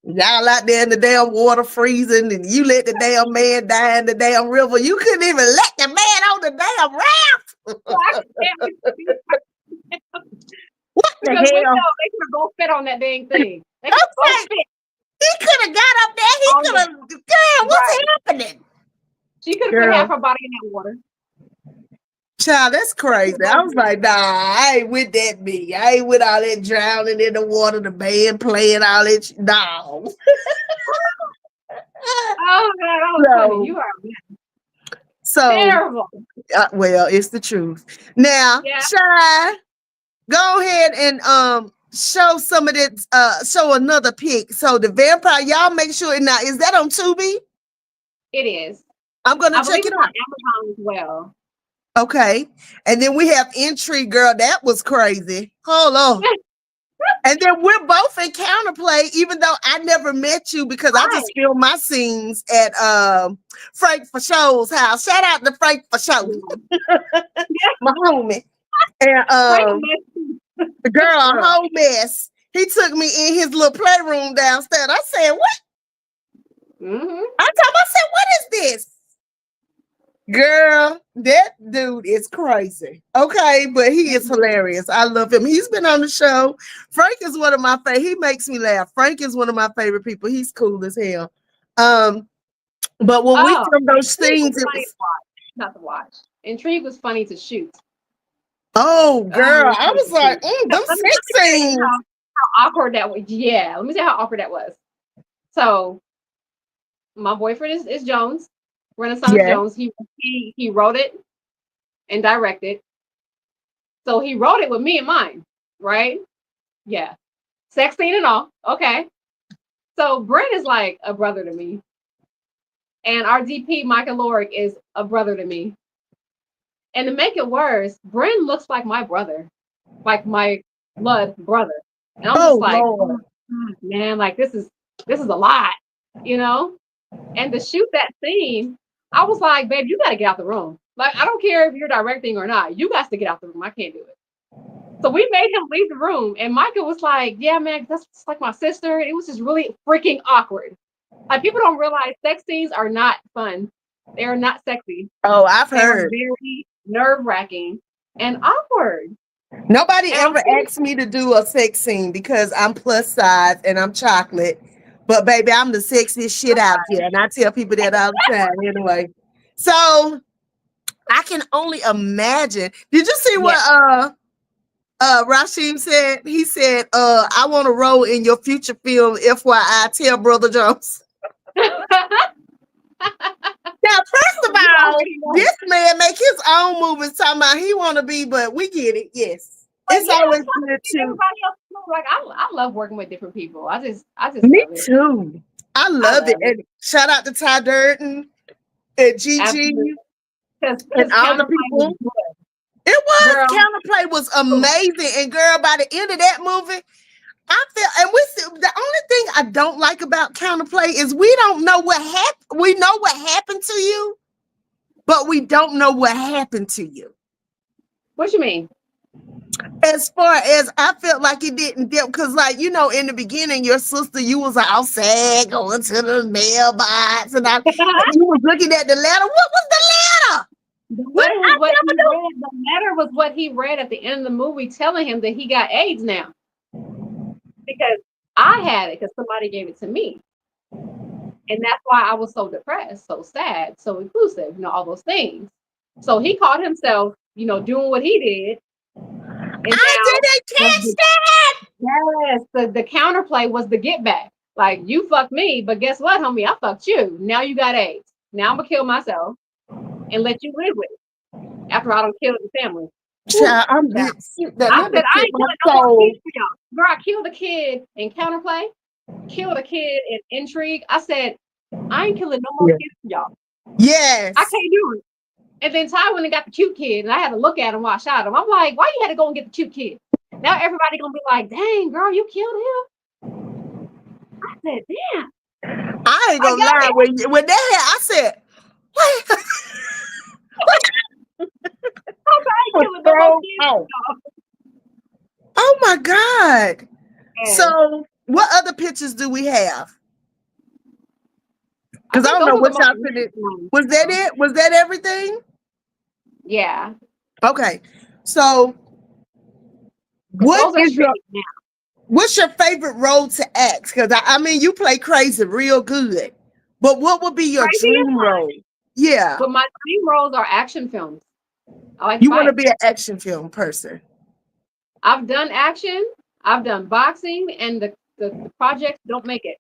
Y'all out there in the damn water freezing, and you let the damn man die in the damn river. You couldn't even let the man on the damn raft. What the hell? They could have both fit on that dang thing. They could both fit. He could have got up there. He could have. Girl, what's happening? She could have put half her body in that water. Child, that's crazy. I was like, nah, I ain't with that me. I ain't with all that drowning in the water, the band playing all that. No. Oh, God, that was funny. You are so terrible. Well, it's the truth. Now, Shy, go ahead and show some of that, show another pic. So the vampire, y'all make sure now, is that on Tubi? It is. I'm gonna check it out. On Amazon as well. Okay. And then we have Intrigue, girl. That was crazy. Hold on. And then we're both in Counterplay, even though I never met you because I just filmed my scenes at Frank for Show's house. Shout out to Frank for Show. My homie. And the girl, a whole mess. He took me in his little playroom downstairs. I said, what? I said, what is this? Girl, that dude is crazy. Okay, but he is hilarious. I love him. He's been on the show. Frank is one of my favorite. He makes me laugh. Frank is one of my favorite people. He's cool as hell. But when we filmed those things, it was not to watch. Intrigue was funny to shoot. Oh, girl, I was like, them sex scenes. How awkward that was. Yeah, let me see how awkward that was. So, my boyfriend is Jones. Renaissance Jones. He wrote it and directed. So he wrote it with me in mind, right? Yeah. Sex scene and all. Okay. So Brent is like a brother to me. And our DP, Michael Lorick, is a brother to me. And to make it worse, Brent looks like my brother. Like my blood brother. And I'm just like, oh, man, like this is a lot, you know? And to shoot that scene, I was like, babe, you got to get out the room. Like, I don't care if you're directing or not. You got to get out the room. I can't do it. So we made him leave the room. And Michael was like, yeah, man, that's like my sister. It was just really freaking awkward. Like, people don't realize sex scenes are not fun. They are not sexy. Oh, I've heard. Very nerve-wracking and awkward. Nobody ever asked me to do a sex scene because I'm plus size and I'm chocolate. But baby, I'm the sexiest shit out here. And I tell people that all the time anyway. So I can only imagine. Did you see what Rasheem said? He said, I want to roll in your future film, FYI, tell Brother Jones. Now, first of all, this man make his own movies talking about he want to be, but we get it. Yes. It's always good too. Like I love working with different people. I just me too. I love it. And shout out to Ty Durden and Gigi and all the people. It was Counterplay was amazing. And girl, by the end of that movie, I feel the only thing I don't like about Counterplay is we don't know what happened. We know what happened to you, but we don't know what happened to you. What you mean? As far as I felt like it didn't deal, because like in the beginning, your sister, you was outside going to the mailbox, and you was looking at the letter. What was the letter? The What letter I was what he never knew. read. The letter was what he read at the end of the movie, telling him that he got AIDS now. Because I had it, because somebody gave it to me, and that's why I was so depressed, so sad, so inclusive, all those things. So he caught himself, doing what he did. And I didn't catch that. yes, the counterplay was the get back. Like, you fucked me, but guess what, homie? I fucked you. Now you got AIDS. Now I'm gonna kill myself and let you live with it after I don't kill the family. Child, I'm Now, that. I Let said me I get ain't my killing no more soul. kids for y'all. Girl, I killed a kid in counterplay, killed a kid in intrigue. I said I ain't killing no more Yeah. kids for y'all. Yes. I can't do it. And then Ty went and got the cute kid, and I had to look at him while I shot him. I'm like, why you had to go and get the cute kid? Now everybody gonna be like, dang, girl, you killed him. I said, damn. I ain't gonna lie. When that happened, I said, what? I killing no more kids. Oh my God. And So what other pictures do we have? Because I think don't know those are what the most y'all said. recent ones. Was that it? Was that everything? Yeah. Okay. So Those are streaming now. what's your favorite role to act? Because I mean, you play crazy real good. But what would be your Crazy is dream fun. role? Yeah. But my dream roles are action films. I like You want to fight. be an action film person. I've done action, I've done boxing, and the projects don't make it.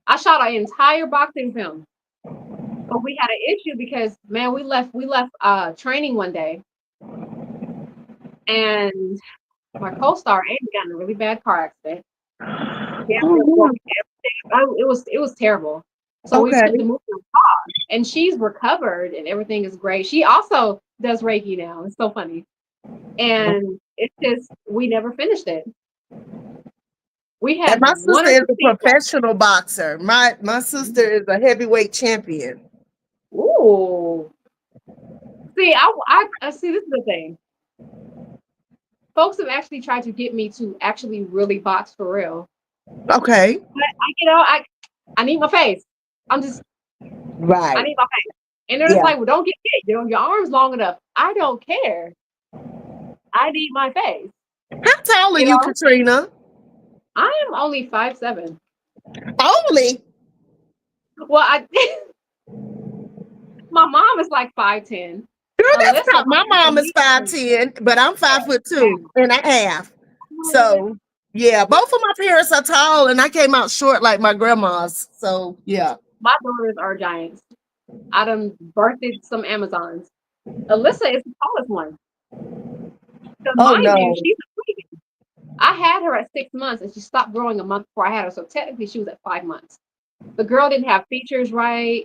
I shot an entire boxing film, but we had an issue because, man, we left training one day, and my co-star Amy got in a really bad car accident. It was terrible. So we took the movie on pause, and she's recovered, and everything is great. She also does Reiki now. It's so funny, and it's just we never finished it. We had And my one sister or is a two professional boxer. My sister is a heavyweight champion. Ooh. See, I see. This is the thing. Folks have actually tried to get me to actually really box for real. Okay. But I need my face. I need my face. And they're just like, well, don't get hit. Your arm's long enough. I don't care. I need my face. How tall are you, Katrina? I am only 5'7". Only? Well, my mom is like 5'10". Girl, that's not. My mom is 5'10", but I'm 5'2" and a half. So yeah, both of my parents are tall, and I came out short like my grandma's. So yeah. My daughters are giants. I done birthed some Amazons. Alyssa is the tallest one. So mind you, she's a queen. I had her at 6 months, and she stopped growing a month before I had her. So technically, she was at 5 months. The girl didn't have features right.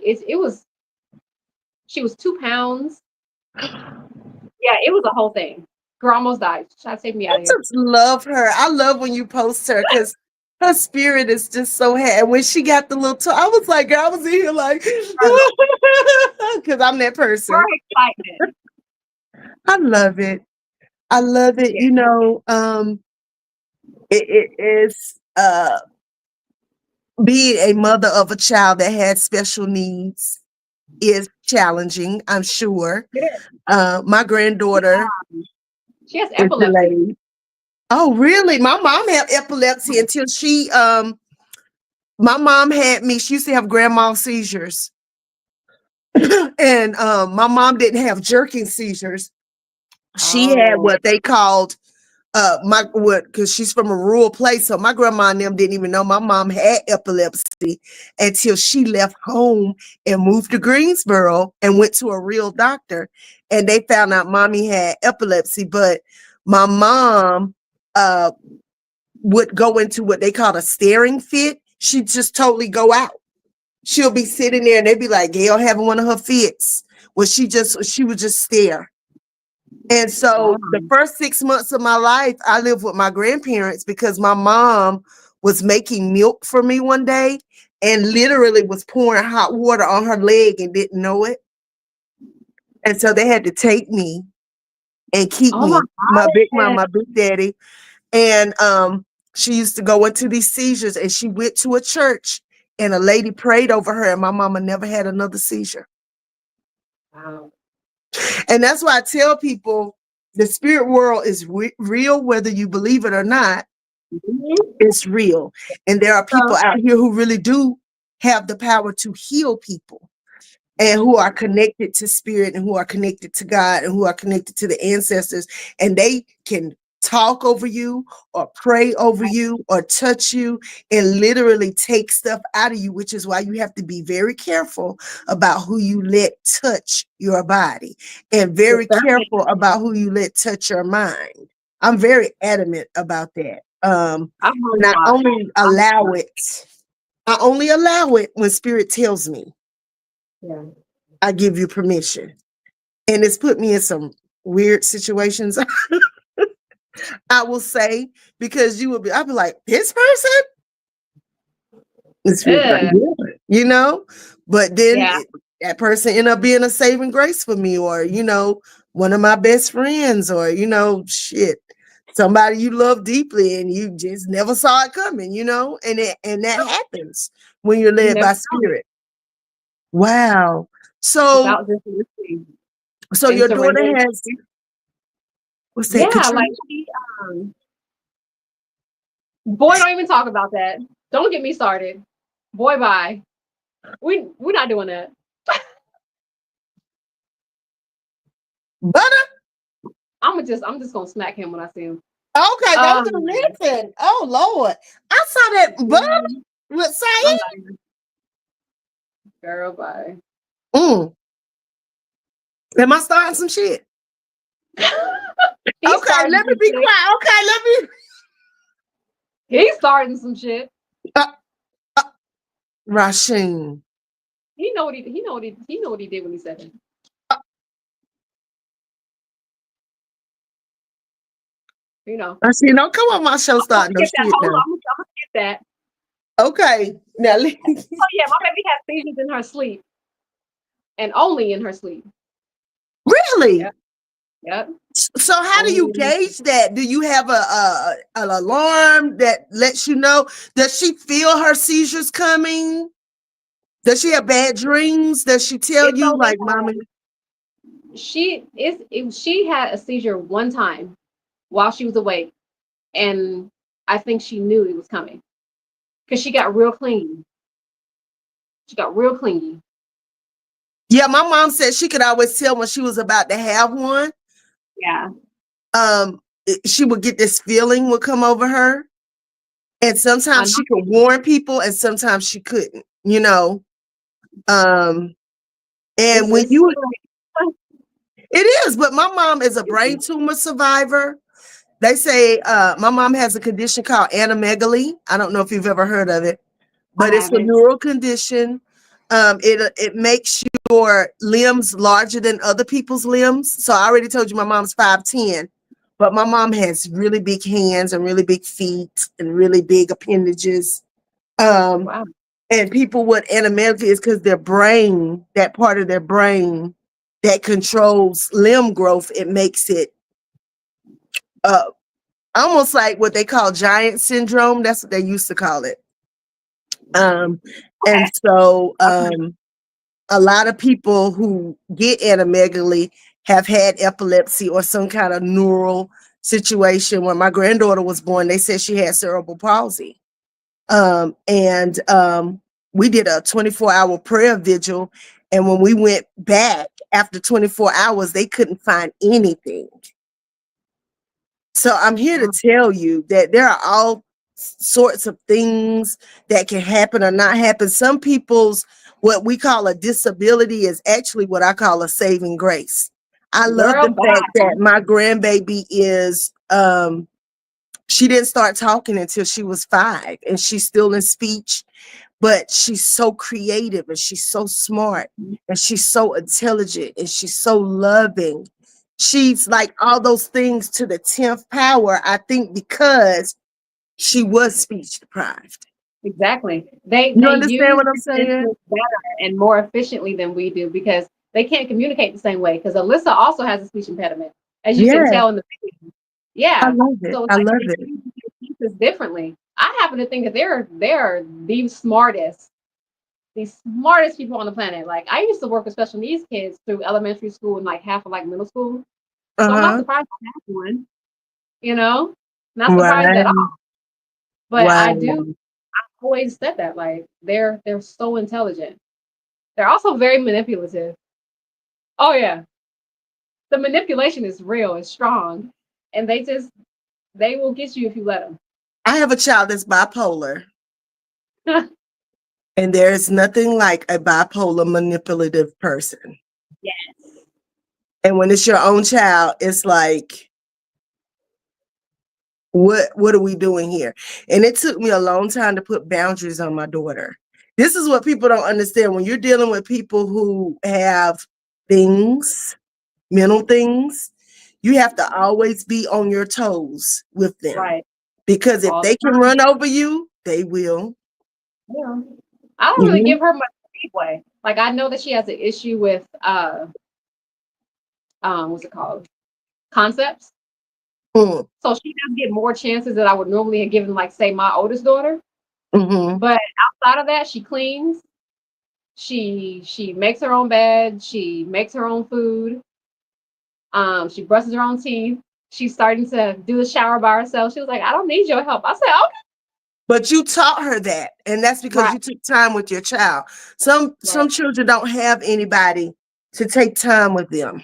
She was 2 pounds. Yeah, it was a whole thing. Girl almost died. She tried to take me out of here. I just love her. I love when you post her because her spirit is just so happy. When she got the little I was like, girl, I was in here like, because I'm that person. Her excitement. I love it. I love it. Yeah. It is being a mother of a child that has special needs is challenging, I'm sure. My granddaughter, she has epilepsy. Oh, really? My mom had epilepsy until my mom had me. She used to have grand mal seizures. And my mom didn't have jerking seizures. She had what they called because she's from a rural place. So my grandma and them didn't even know my mom had epilepsy until she left home and moved to Greensboro and went to a real doctor. And they found out mommy had epilepsy. But my mom would go into what they call a staring fit. She'd just totally go out. She'll be sitting there and they'd be like, Gail having one of her fits. Well, she would just stare. And so the first 6 months of my life, I lived with my grandparents because my mom was making milk for me one day. and literally was pouring hot water on her leg and didn't know it. And so they had to take me and keep Oh my me, my big mom, God. my big daddy. And she used to go into these seizures, and she went to a church and a lady prayed over her, and my mama never had another seizure. Wow. And that's why I tell people the spirit world is real, whether you believe it or not. Mhm. It's real. And there are people So, out here who really do have the power to heal people, and who are connected to spirit, and who are connected to God, and who are connected to the ancestors, and they can talk over you or pray over you or touch you and literally take stuff out of you, which is why you have to be very careful about who you let touch your body, and very careful about who you let touch your mind. I'm very adamant about that. I've heard a Not lot. only allow it, I only allow it when spirit tells me. Yeah. I give you permission. And it's put me in some weird situations, I will say, because I'll be like, this person? It's really like, Ugh. yeah, you know? But then Yeah. that person end up being a saving grace for me, or, one of my best friends, or, shit, somebody you love deeply and you just never saw it coming, and that happens when you're You led never by know. spirit. Wow. So, Without just listening so and your daughter surrendering. has, what's that, Yeah, Katrina? like um boy, don't even talk about that. Don't get me started. Boy, bye. We're not doing that. Butter? I'm just gonna smack him when I see him. Okay, don't do Um nothing. Oh Lord. I saw that butter with I'm Saeed. not even, girl, bye. Mm. Am I starting some shit? He's Okay, starting let me some be shit. quiet. Okay, let me. He's starting some shit. Uh, uh, Rasheen. He know what he did when he said it. You know. Rasheen, don't come on my show I'm gonna starting no skip that. shit Hold on, now. I'm gonna skip that. Okay, now Oh yeah, my baby has seizures in her sleep. And only in her sleep. really. Yep. Yep. So how do Only you in her sleep. gauge that? Do you have a an alarm that lets you know? Does she feel her seizures coming? Does she have bad dreams? Does she tell It's you only like, "Mommy"? she had a seizure one time while she was awake, and I think she knew it was coming because she got real clingy. She got real clingy. Yeah, my mom said she could always tell when she was about to have one. Yeah. She would get this feeling would come over her, and I sometimes know. she could warn people, and sometimes she couldn't. Um, and when It's you, scary. it is. But my mom is a brain tumor survivor. They say my mom has a condition called anomegaly. I don't know if you've ever heard of it, I but it's a haven't. neural condition. It makes your limbs larger than other people's limbs. So I already told you my mom's 5'10", but my mom has really big hands and really big feet and really big appendages. Um, Wow. and people with anomegaly is because their brain, that part of their brain that controls limb growth, it makes it uh, almost like what they call giant syndrome. That's what they used to call it. Um, Okay. and so Okay. a lot of people who get anomegaly have had epilepsy or some kind of neural situation. When my granddaughter was born, they said she had cerebral palsy. And we did a 24-hour prayer vigil. And when we went back after 24 hours, they couldn't find anything. So I'm here to Wow. tell you that there are all sorts of things that can happen or not happen. Some people's what we call a disability is actually what I call a saving grace. I love Girl, the fact bye. that my grandbaby is she didn't start talking until she was 5, and she's still in speech, but she's so creative and she's so smart and she's so intelligent and she's so loving. She's like all those things to the 10th power, I think, because she was speech deprived. Exactly. You They understand use what I'm the saying? senses better and more efficiently than we do because they can't communicate the same way. Because Alyssa also has a speech impediment, as you can Yeah, tell in the video. I Yeah. love it. So it's I like love they it. use their pieces differently. I happen to think that they're the smartest people on the planet. Like I used to work with special needs kids through elementary school and like half of like middle school. So I'm not Uh-huh. surprised I have one, you know? Not surprised at Right. all. But I do Wow. always said that like they're so intelligent. They're also very manipulative. Oh yeah, the manipulation is real, it's strong, and they will get you if you let I have a child that's bipolar, them. and there is nothing like a bipolar manipulative person. Yes. And when it's your own child, it's like, what are we doing here? And it took me a long time to put boundaries on my daughter. This is what people don't understand when you're dealing with people who have things, mental things. You have to always be on your toes with them Right. because if All the they can time. run over you, they will. Yeah. I don't really Mhm. give her much leeway. Like I know that she has an issue with what's it called? Concepts. Mm, So she does get more chances that I would normally have given, like, say, my oldest daughter. mhm. But outside of that, she cleans. She makes her own bed. She makes her own food. She brushes her own teeth. She's starting to do the shower by herself. She was like, I don't need your help. I said, okay. But you taught her that, and that's because Right, you took time with your child. Some right. children don't have anybody to take time with them,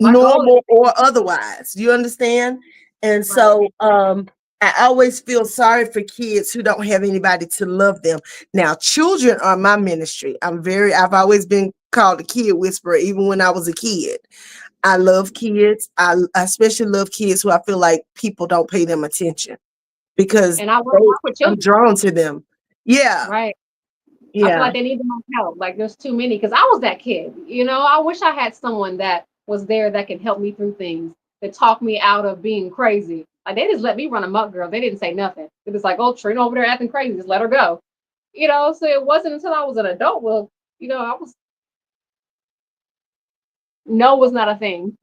My goal is normal or otherwise. You understand? And right. so I always feel sorry for kids who don't have anybody to love them. Now, children are my ministry. I've always been called a kid whisperer, even when I was a kid. I love kids. I especially love kids who I feel like people don't pay them attention because And I work with I'm children. drawn to them. Yeah, Right. I feel yeah. like they need the most help. Like there's too many because I was that kid. I wish I had someone that was there that can help me through things, that talk me out of being crazy. Like they just let me run amok, girl. They didn't say nothing. It was like, oh, Trina over there acting crazy, just let her go. So it wasn't until I was an adult. Well, I was no was not a thing.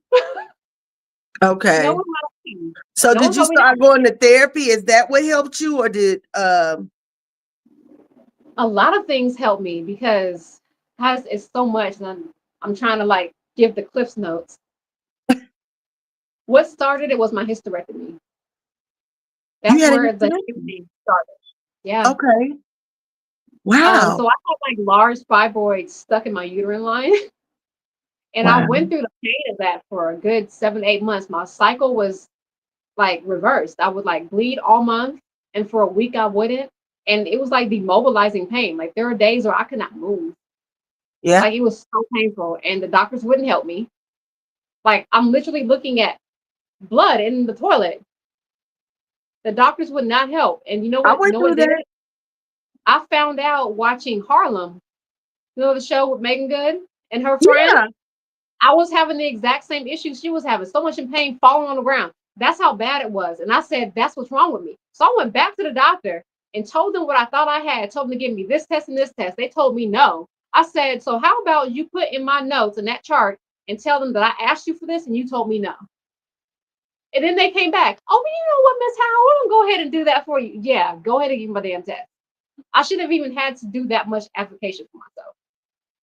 No Okay. was not a thing. So No one did you told me no. start going to therapy? Is that what helped you, or did A lot of things help me because guys, it's so much, and I'm trying to like give the Cliff's notes. What started it was my hysterectomy. you That's had a where the hysterectomy? healing started. Yeah. Okay. Wow. So I had like large fibroids stuck in my uterine line, and I Wow. went through the pain of that for a good 7, 8 months. My cycle was like reversed. I would like bleed all month, and for a week I wouldn't, and it was like demobilizing pain. Like there were days where I could not move. Yeah. Like it was so painful, and the doctors wouldn't help me. Like I'm literally looking at blood in the toilet. The doctors would not help, and you know I what? You went know through what did that. it? I found out watching Harlem. The show with Megan Good and her friend. Yeah. I was having the exact same issue she was having, so much in pain, falling on the ground. That's how bad it was. And I said, that's what's wrong with me. So I went back to the doctor and told them what I thought I had, told them to give me this test and this test. They told me no. I said, so how about you put in my notes in that chart and tell them that I asked you for this and you told me no. And then they came back. Oh, well, you know what, Miss Howard, we're gonna go ahead and do that for you. Yeah, go ahead and give me my damn test. I shouldn't have even had to do that much application for myself.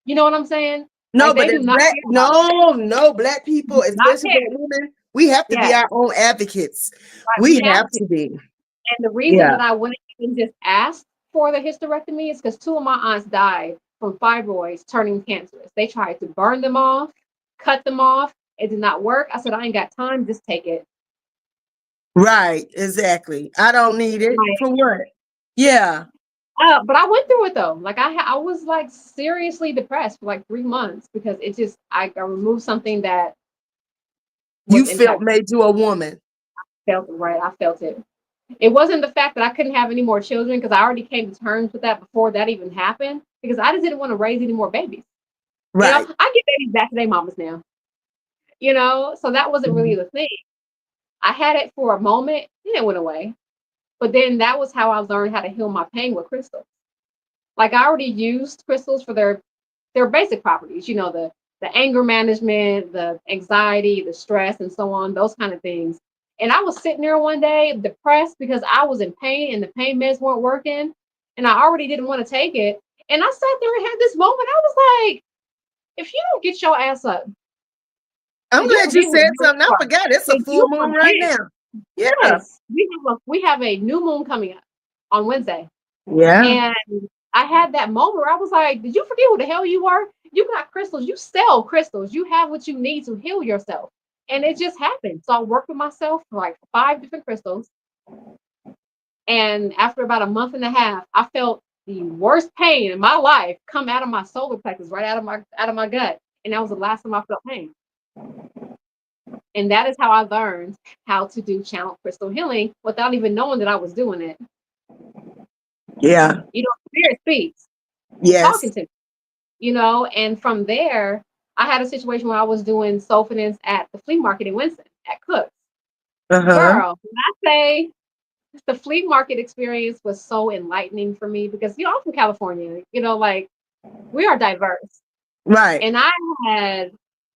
You know what I'm saying? No, Like but they do as not black, care about it. no, black people, Not especially care. black women, we have to be Yeah, our own advocates. right. We We have have to. to be. And the reason Yeah. that I wouldn't even just ask for the hysterectomy is because two of my aunts died from fibroids turning cancerous. They tried to burn them off, cut them off. It did not work. I said, I ain't got time. Just take it. Right. Exactly. I don't need it. Like, For what? Yeah. but I went through it though. Like I was like seriously depressed for like 3 months because I removed something that You was felt impacting. made you a woman. Felt it, right. I felt it. It wasn't the fact that I couldn't have any more children because I already came to terms with that before that even happened because I just didn't want to raise any more babies. Right. I get babies back to their mamas now. So that wasn't really Mhm. the thing. I had it for a moment, and it went away. But then that was how I learned how to heal my pain with crystals. Like I already used crystals for their basic properties, the anger management, the anxiety, the stress, and so on, those kind of things. And I was sitting there one day depressed because I was in pain and the pain meds weren't working, and I already didn't want to take it. And I sat there and had this moment. I was like, if you don't get your ass up, I'm did you glad you forget who the said hell something. you I are? forgot it's a Did full you moon right forget? now. Yeah. Yes, we have a new moon coming up on Wednesday. Yeah. And I had that moment where I was like, did you forget who the hell you are? You got crystals, you sell crystals, you have what you need to heal yourself. And it just happened. So I worked with myself for like 5 different crystals. And after about a month and a half, I felt the worst pain in my life come out of my solar plexus, right out of my gut. And that was the last time I felt pain. And that is how I learned how to do channel crystal healing without even knowing that I was doing it. Yeah. Spirit speaks, Yes. talking to me, and from there, I had a situation where I was doing soul finance at the flea market in Winston at Cook's. Girl, when I say the flea market experience was so enlightening for me because, I'm from California, like we are diverse. Right. And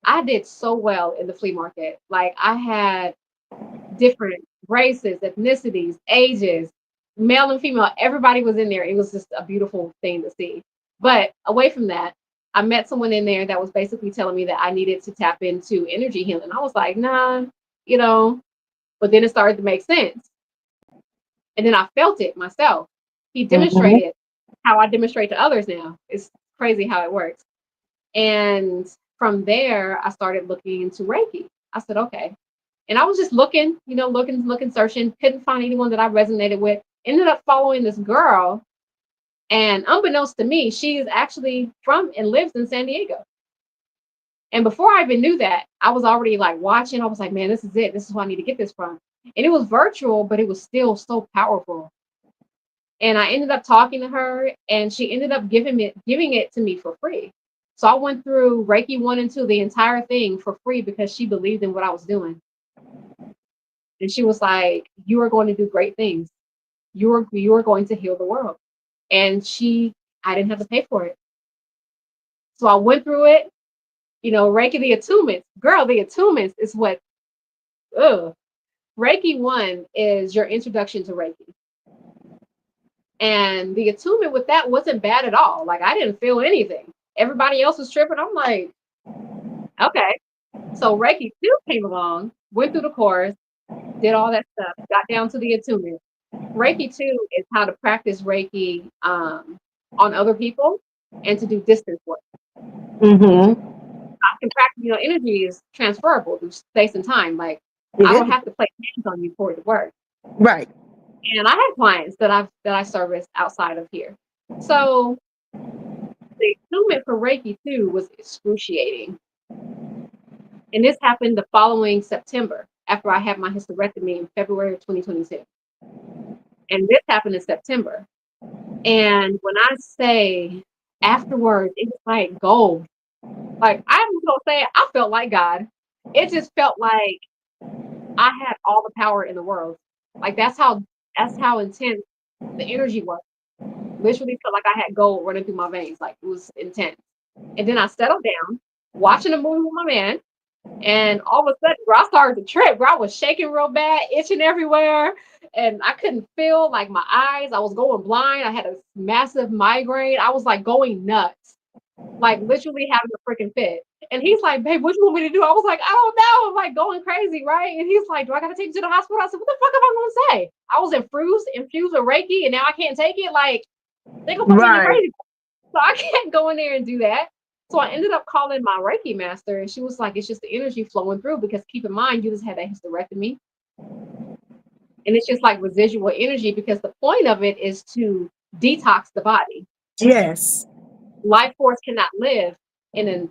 I did so well in the flea market. Like I had different races, ethnicities, ages, male and female, everybody was in there. It was just a beautiful thing to see. But away from that, I met someone in there that was basically telling me that I needed to tap into energy healing. I was like, nah, but then it started to make sense. And then I felt it myself. He demonstrated how I demonstrate to others now. It's crazy how it works. And from there, I started looking into Reiki. I said, okay. And I was just looking, searching, couldn't find anyone that I resonated with. Ended up following this girl. And unbeknownst to me, she is actually from and lives in San Diego. And before I even knew that, I was already like watching. I was like, man, this is it. This is who I need to get this from. And it was virtual, but it was still so powerful. And I ended up talking to her, and she ended up giving it to me for free. So I went through Reiki 1 and 2, the entire thing for free because she believed in what I was doing. And she was like, you are going to do great things. You are going to heal the world. And I didn't have to pay for it. So I went through it, Reiki, the attunements. Girl, the attunements is what, Reiki 1 is your introduction to Reiki. And the attunement with that wasn't bad at all. Like I didn't feel anything. Everybody else was tripping. I'm like, okay. So Reiki 2 came along, went through the course, did all that stuff, got down to the attunement. Reiki 2 is how to practice Reiki on other people and to do distance work. I can practice, energy is transferable through space and time. Like I don't have to place hands on you for it to work. Right. And I have clients that I service outside of here. So the attunement for Reiki 2 was excruciating. And this happened the following September after I had my hysterectomy in February of 2022. And this happened in September. And when I say afterwards, it was like gold. Like I'm gonna say, I felt like God. It just felt like I had all the power in the world. Like that's how intense the energy was. Literally felt like I had gold running through my veins. Like it was intense. And then I settled down, watching a movie with my man. And all of a sudden, bro, I started to trip, bro. I was shaking real bad, itching everywhere. And I couldn't feel like my eyes. I was going blind. I had a massive migraine. I was like going nuts, like literally having a freaking fit. And he's like, babe, what you want me to do? I was like, I don't know. I'm like going crazy, right? And he's like, do I got to take you to the hospital? I said, what the fuck am I going to say? I was infused with Reiki, and now I can't take it. Like, they gonna put me in the crazy. So I can't go in there and do that. So I ended up calling my Reiki master, and she was like, it's just the energy flowing through because keep in mind, you just had that hysterectomy. And it's just like residual energy because the point of it is to detox the body. Yes. Life force cannot live in a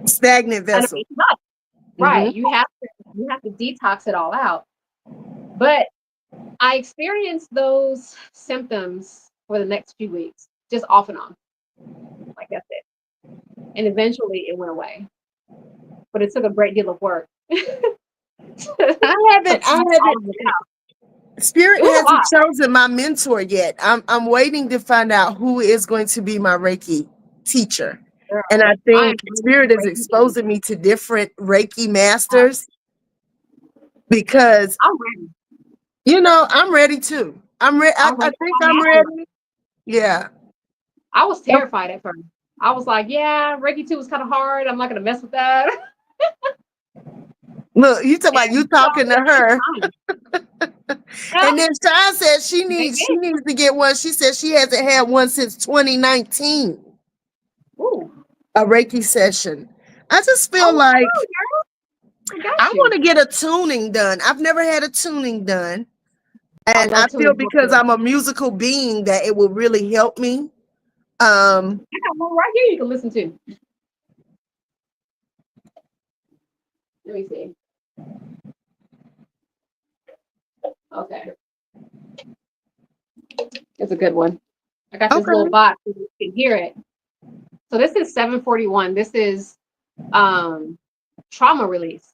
stagnant vessel. Right. You have to detox it all out. But I experienced those symptoms for the next few weeks, just off and on. Like that's it. And eventually it went away. But it took a great deal of work. I haven't Spirit It was a hasn't lot. chosen my mentor yet. I'm waiting to find out who is going to be my Reiki teacher. And I Girl, I am think ready Spirit for is Reiki too. exposing me to different Reiki masters because I'm ready. I'm ready too. I'm ready. I I'm ready think for my I'm master. ready. Yeah. I was terrified at first. I was like, yeah, Reiki 2 was kind of hard. I'm not gonna mess with that. Look, you talk about And you so talking to it takes her. time. Yeah, And then Sean said she they needs she did. needs to get one. She said she hasn't had one since 2019, Ooh. a Reiki session. I just feel Oh, like cool, girl. I I got want you. to get a tuning done. I've never had a tuning done. I And I love feel tuning books because too. I'm a musical being that it will really help me. I got one right here you can listen to. Let me see. Okay. It's a good one. I got this little Okay. box so you can hear it. So this is 741. This is trauma release.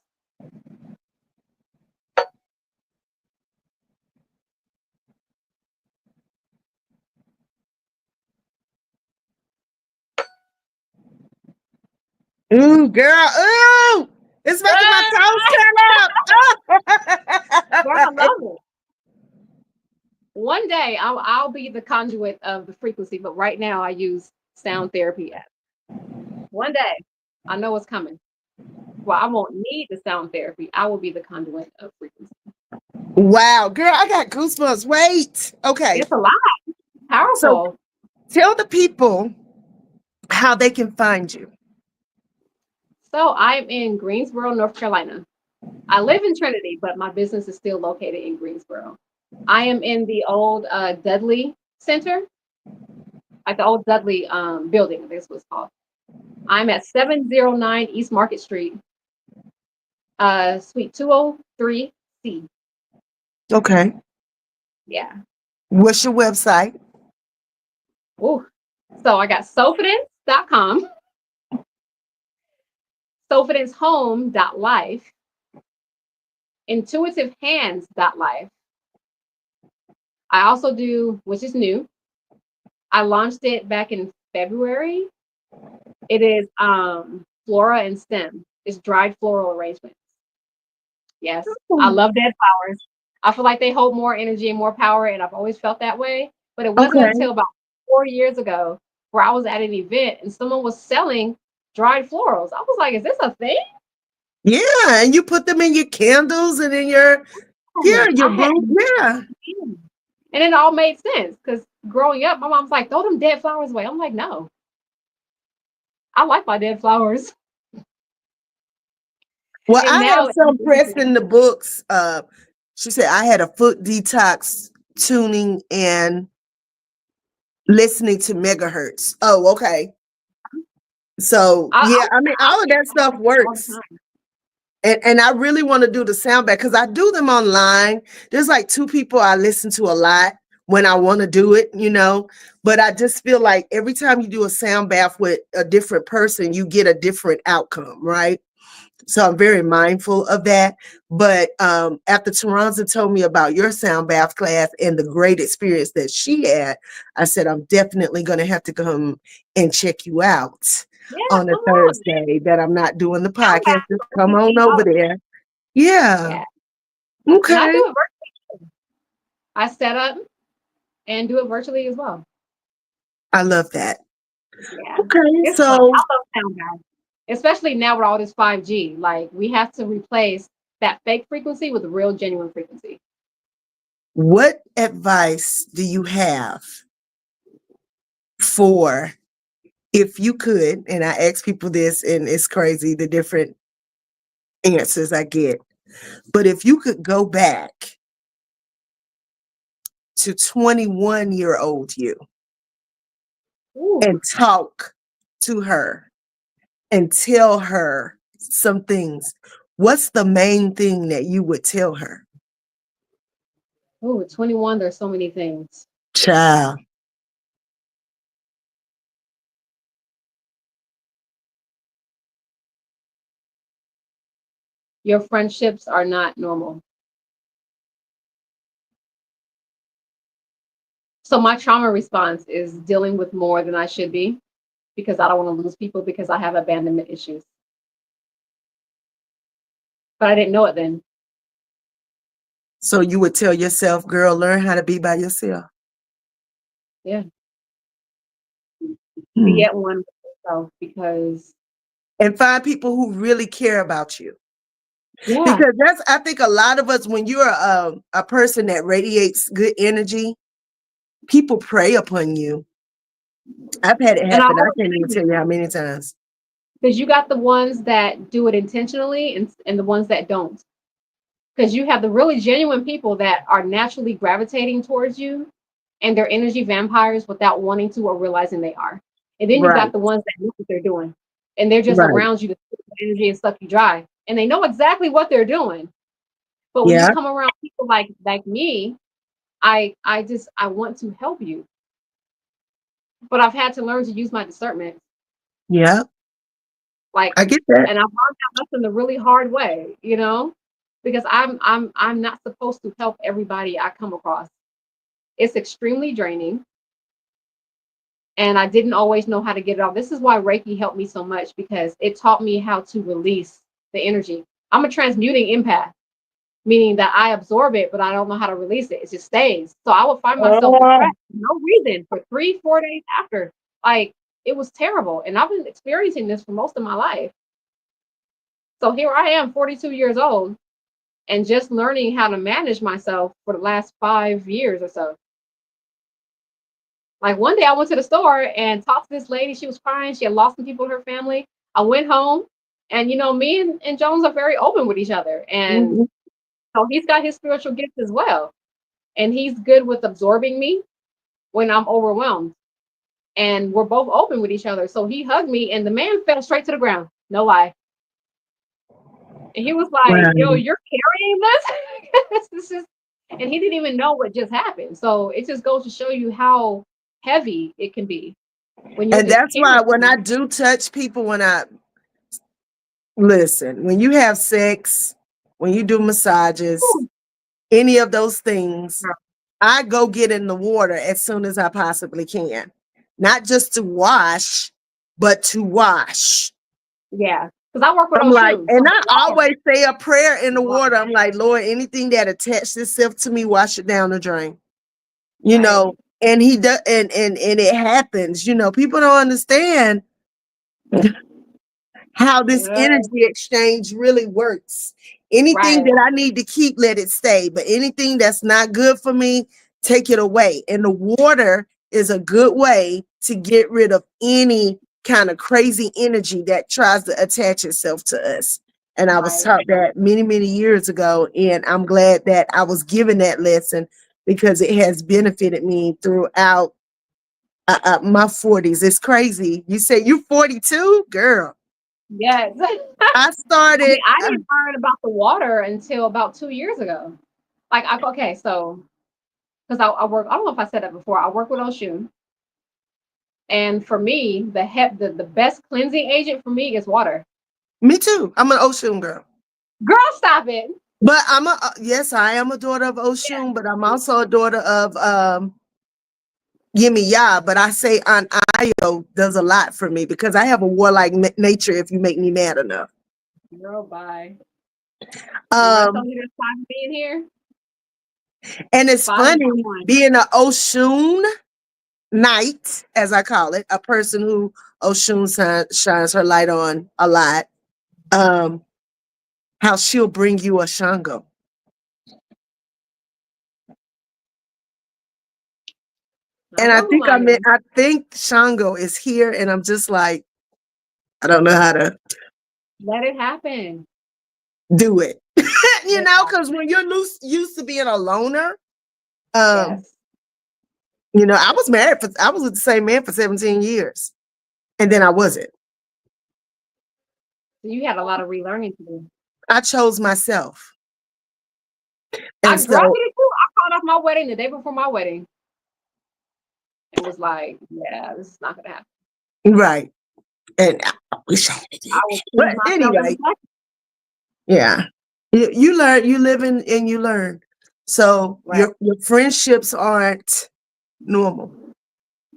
Ooh, girl. Ooh, it's making my toes turn Girl, I up. love it. One day I'll be the conduit of the frequency, but right now I use sound therapy app. One day I know what's coming. Well, I won't need the sound therapy. I will be the conduit of frequency. Wow, girl, I got goosebumps. Wait. Okay. It's a lot. So Powerful. tell the people how they can find you. So I'm in Greensboro, North Carolina. I live in Trinity, but my business is still located in Greensboro. I am in the old Dudley Center, like the old Dudley building. This was called. I'm at 709 East Market Street, Suite 203C. Okay. Yeah. What's your website? Ooh. So I got sofidence.com, sofidencehome.life, intuitivehands.life. I also do, which is new, I launched it back in February. It is flora and stem. It's dried floral arrangements. Yes, I love dead flowers. I feel like they hold more energy and more power, and I've always felt that way. But it wasn't Okay. until about 4 years ago where I was at an event and someone was selling dried florals. I was like, "Is this a thing?" Yeah, and you put them in your candles and in your your I had, room. Yeah. and it all made sense because growing up, my mom's like, "Throw them dead flowers away." I'm like, "No, I like my dead flowers." Well, And I have now, some pressed in the books. She said I had a foot detox tuning and listening to megahertz. Oh, okay. So I yeah, I mean I all of get that stuff all the works. time. And I really want to do the sound bath because I do them online. There's like two people I listen to a lot when I want to do it. But I just feel like every time you do a sound bath with a different person, you get a different outcome, right? So I'm very mindful of that. But after Taranza told me about your sound bath class and the great experience that she had, I said, I'm definitely going to have to come and check you out Yeah, on a come on. Thursday that I'm not doing the Sound podcast. bath Just for come only on over $10. there. Yeah. Yeah. And I Okay. do it virtually. I set up and do it virtually as well. I love that. Yeah. Okay. It's fun. So I love sound baths. Especially now with all this 5G. Like we have to replace that fake frequency with a real genuine frequency. what advice do you have for if you could, and I ask people this and it's crazy the different answers I get. But if you could go back to 21-year-old you Ooh. and talk to her and tell her some things, what's the main thing that you would tell her? Ooh, at 21, there's so many things. Child. Your friendships are not normal. So my trauma response is dealing with more than I should be because I don't want to lose people because I have abandonment issues. But I didn't know it then. So you would tell yourself, girl, learn how to be by yourself. Yeah. Hmm. Be at one with yourself because And find people who really care about you. yeah. Because that's, I think a lot of us, when you're a person that radiates good energy, people prey upon you. I've had it And I happen. I always can't say even tell you how many times. because you got the ones that do it intentionally and the ones that don't. Because you have the really genuine people that are naturally gravitating towards you and they're energy vampires without wanting to or realizing they are. And then you Right, got the ones that know what they're doing and they're just right. around you to suck the energy and suck you dry. And they know exactly what they're doing. But when you Yeah, come around people like me, I want to help you. But I've had to learn to use my discernment. yeah. Like, I get that. and I've learned that lesson the really hard way, you know, because I'm not supposed to help everybody I come across. It's extremely draining, and I didn't always know how to get it off. This is why Reiki helped me so much because it taught me how to release the energy. I'm a transmuting empath, meaning that I absorb it, but I don't know how to release it. It just stays. So I would find myself Oh, depressed for no reason for 3, 4 days after. Like it was terrible, and I've been experiencing this for most of my life. So here I am, 42 years old, and just learning how to manage myself for the last 5 years or so. Like one day I went to the store and talked to this lady. She was crying. She had lost some people in her family. I went home and, me and Jones are very open with each other. And mhm. so he's got his spiritual gifts as well. And he's good with absorbing me when I'm overwhelmed. And we're both open with each other. So he hugged me and the man fell straight to the ground. No lie. And he was like, yo, Right. you're carrying this? This is, and he didn't even know what just happened. So it just goes to show you how heavy it can be when you're And just that's why carrying. when I do touch people, listen, when you have sex, when you do massages, any of those things, I go get in the water as soon as I possibly can. Not just to wash, but to wash. Yeah, because I work with I'm like, Oshun. So and I water, always say a prayer in the water, water. I'm like, Lord, anything that attached itself to me, wash it down the drain. You right? know, and he does, and it happens. People don't understand how this Yeah, energy exchange really works. Anything right, that I need to keep, let it stay. But anything that's not good for me, take it away. And the water is a good way to get rid of any kind of crazy energy that tries to attach itself to us. And I was right. taught that many, many years ago. And I'm glad that I was given that lesson because it has benefited me throughout my 40s. It's crazy. You say you're 42, girl. Yes. I I mean, started. I didn't learn about the water until about 2 years ago. Like, okay, so because I work, I don't know if I said that before. I work with Oshun, and for me, the best cleansing agent for me is water. Me too. I'm an Oshun girl. Girl, stop it. But yes, I am a daughter of Oshun, but I'm also a daughter of Yimi Ya. But I say Aunt Ayo does a lot for me because I have a warlike nature if you make me mad enough. Girl, bye. When I tell Um, you there's time being here, and it's 5 is funny one. being an Oshun knight, as I call it, a person who Oshun shines her light on a lot. Um, how she'll bring you a Shango. I And I know who think I am. I think Shango is here, and I'm just like, I don't know how to Let it happen. do it. Let it Because happen. when you're used to being a loner, um, Yes. I was with the same man for 17 years, and then I wasn't. So you had a lot of relearning to do. I chose myself, and I girl, I so did it too. I called off my wedding the day before my wedding and was like, yeah, this is not gonna happen. right. And I wish I had I did will that, choose but myself as a anyway, blessing. yeah. You learn, you live in, and you learn. So Right. your friendships aren't Normal.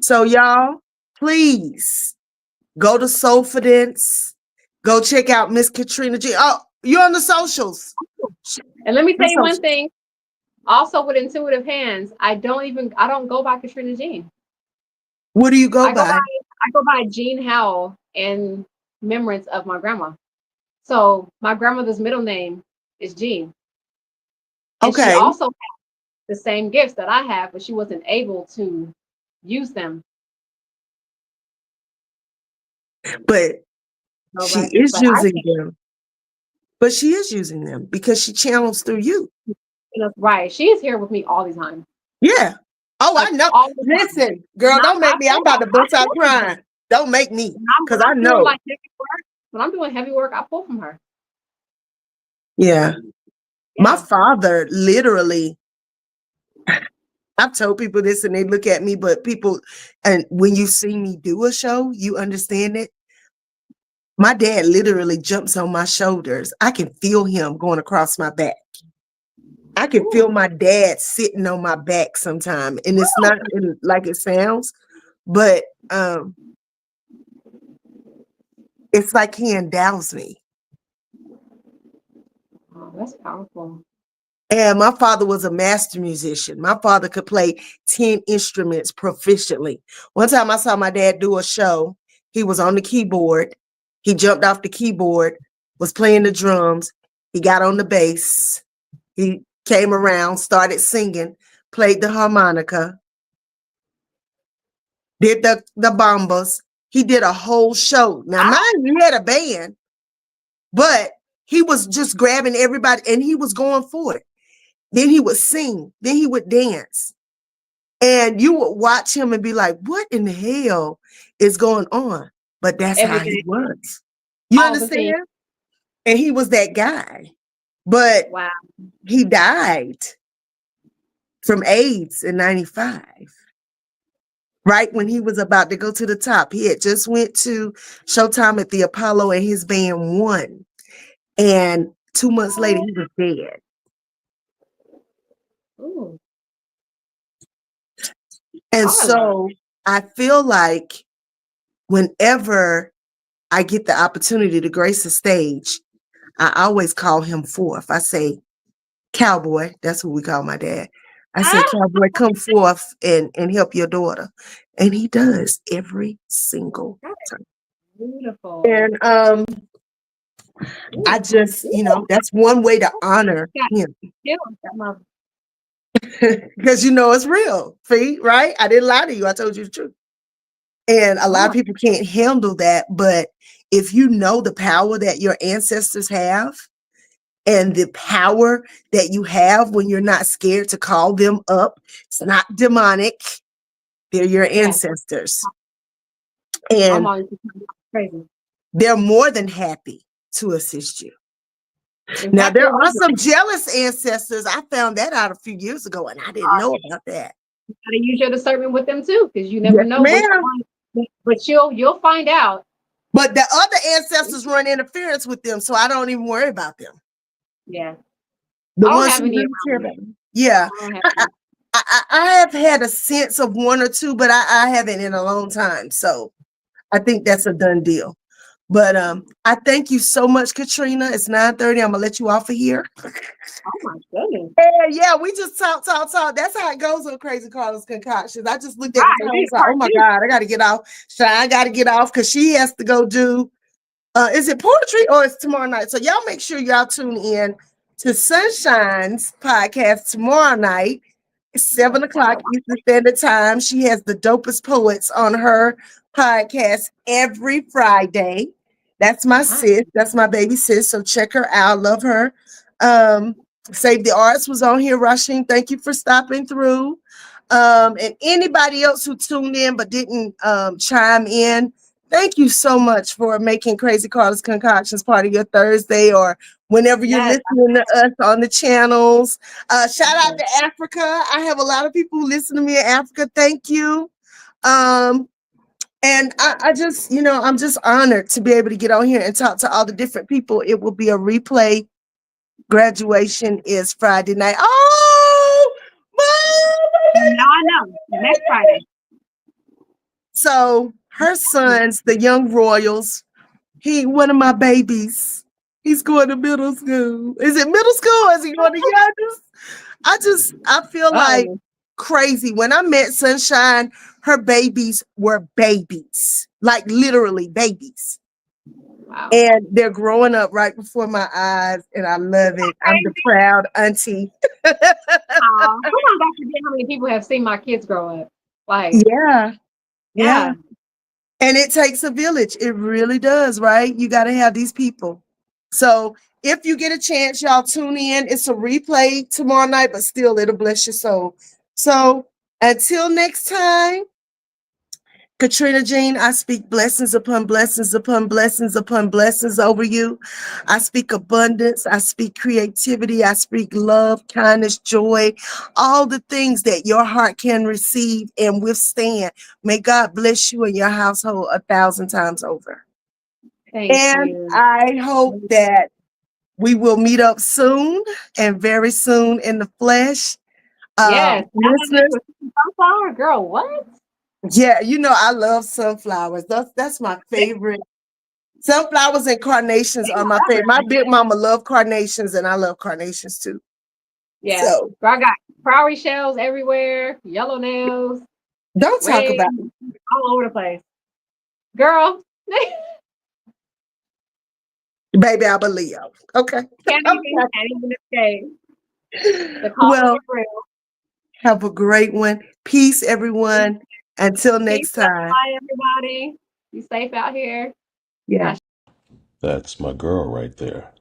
So y'all, please go to Soulfidence. Go check out Miss Katrina G. Oh, you're on the socials. And let me The tell you one socials. thing. Also with intuitive hands, I don't go by Katrina Jean. What do you go I go by by? Jean Howell in remembrance of my grandma. So my grandmother's middle name is Jean. And she Okay, also had the same gifts that I have, but she wasn't able to use them. but So, she right. is But I using can, them. But she is using them because she channels through you. right. She is here with me all the time. Yeah. Oh, I Like know. all the time. Listen, girl, And don't make me. I'm about to bust out crying. Don't make me, when because I I'm doing know. like heavy work, when I'm doing heavy work, I pull from her. Yeah. My Yeah. father literally, I've told people this and they look at me, but people, and when you see me do a show, you understand it. My dad literally jumps on my shoulders. I can feel him going across my back. I can feel Ooh. my dad sitting on my back sometime. And it's not like it sounds, but it's like he endows me. Oh, that's powerful. And my father was a master musician. My father could play 10 instruments proficiently. One time I saw my dad do a show. He was on the keyboard. He jumped off the keyboard, was playing the drums. He got on the bass. He came around, started singing, played the harmonica, did the bombas. He did a whole show. Now, mind you, he had a band, but he was just grabbing everybody and he was going for it. Then he would sing. Then he would dance. And you would watch him and be like, what in the hell is going on? But that's how he Everything. was. You All the things. understand? And he was that guy. But Wow. he died from AIDS in 95. Right when he was about to go to the top. He had just went to Showtime at the Apollo and his band won. And 2 months later, he was dead. Ooh. And Carla. so I feel like whenever I get the opportunity to grace a stage, I always call him forth. I say, Cowboy, that's what we call my dad. I say, Cowboy, come forth and help your daughter. And he does every single time. Beautiful. And I just, that's one way to honor him. Because it's real, Fee, right? I didn't lie to you. I told you the truth. And a lot of people can't handle that. But if you know the power that your ancestors have and the power that you have when you're not scared to call them up, it's not demonic. They're your ancestors. And crazy. They're more than happy to assist you. Now, there are some jealous ancestors. I found that out a few years ago, and I didn't know about that. You gotta use your discernment with them too, because you never know which one, but you'll find out. But the other ancestors run interference with them, so I don't even worry about them. Yeah. The ones who really care about them. Yeah. I have had a sense of one or two, but I haven't in a long time. So I think that's a done deal. But I thank you so much, Katrina. It's 9:30. I'm gonna let you off of here. Oh my goodness. Yeah, we just talk. That's how it goes on Crazy Carla's Concoctions. I just looked at the time. Like, oh my God, I gotta get off. I gotta get off because she has to go do is it poetry or it's tomorrow night? So y'all make sure y'all tune in to Sunshine's podcast tomorrow night. 7 o'clock Eastern Standard Time. She has the dopest poets on her podcast every Friday. That's my sis. That's my baby sis. So check her out. Love her. Save the Arts was on here rushing. Thank you for stopping through. And anybody else who tuned in but didn't chime in, thank you so much for making Crazy Carla's Concoctions part of your Thursday or whenever you're listening to us on the channels. Shout out to Africa. I have a lot of people who listen to me in Africa. Thank you. And I just, I'm just honored to be able to get on here and talk to all the different people. It will be a replay. Graduation is Friday night. Oh, Now I know. Next Friday. So her sons, the young royals, one of my babies. He's going to middle school. Is it middle school? Or is he going to youngest? I feel like crazy. When I met Sunshine, her babies were babies, like literally babies. Wow. And they're growing up right before my eyes, and I love it. I'm the proud auntie. Sometimes I forget how many people have seen my kids grow up. Like, yeah. And it takes a village. It really does, right? You got to have these people. So if you get a chance, y'all tune in. It's a replay tomorrow night, but still, it'll bless your soul. So until next time, Katrina Jean, I speak blessings upon blessings upon blessings upon blessings over you. I speak abundance. I speak creativity. I speak love, kindness, joy, all the things that your heart can receive and withstand. May God bless you and your household 1,000 times over. Thank you. I hope that we will meet up soon and very soon in the flesh. Yes. Listeners, sunflower girl, what? Yeah, I love sunflowers. That's my favorite. Sunflowers and carnations are my favorite. My big mama loved carnations, and I love carnations too. Yeah. So I got flowery shells everywhere, yellow nails. Don't talk about it. All over the place. Girl. Baby, I'm a Leo. Okay. Can't even escape. Well, have a great one. Peace, everyone. Until next time. Bye, everybody. Be safe out here. Yeah. That's my girl right there.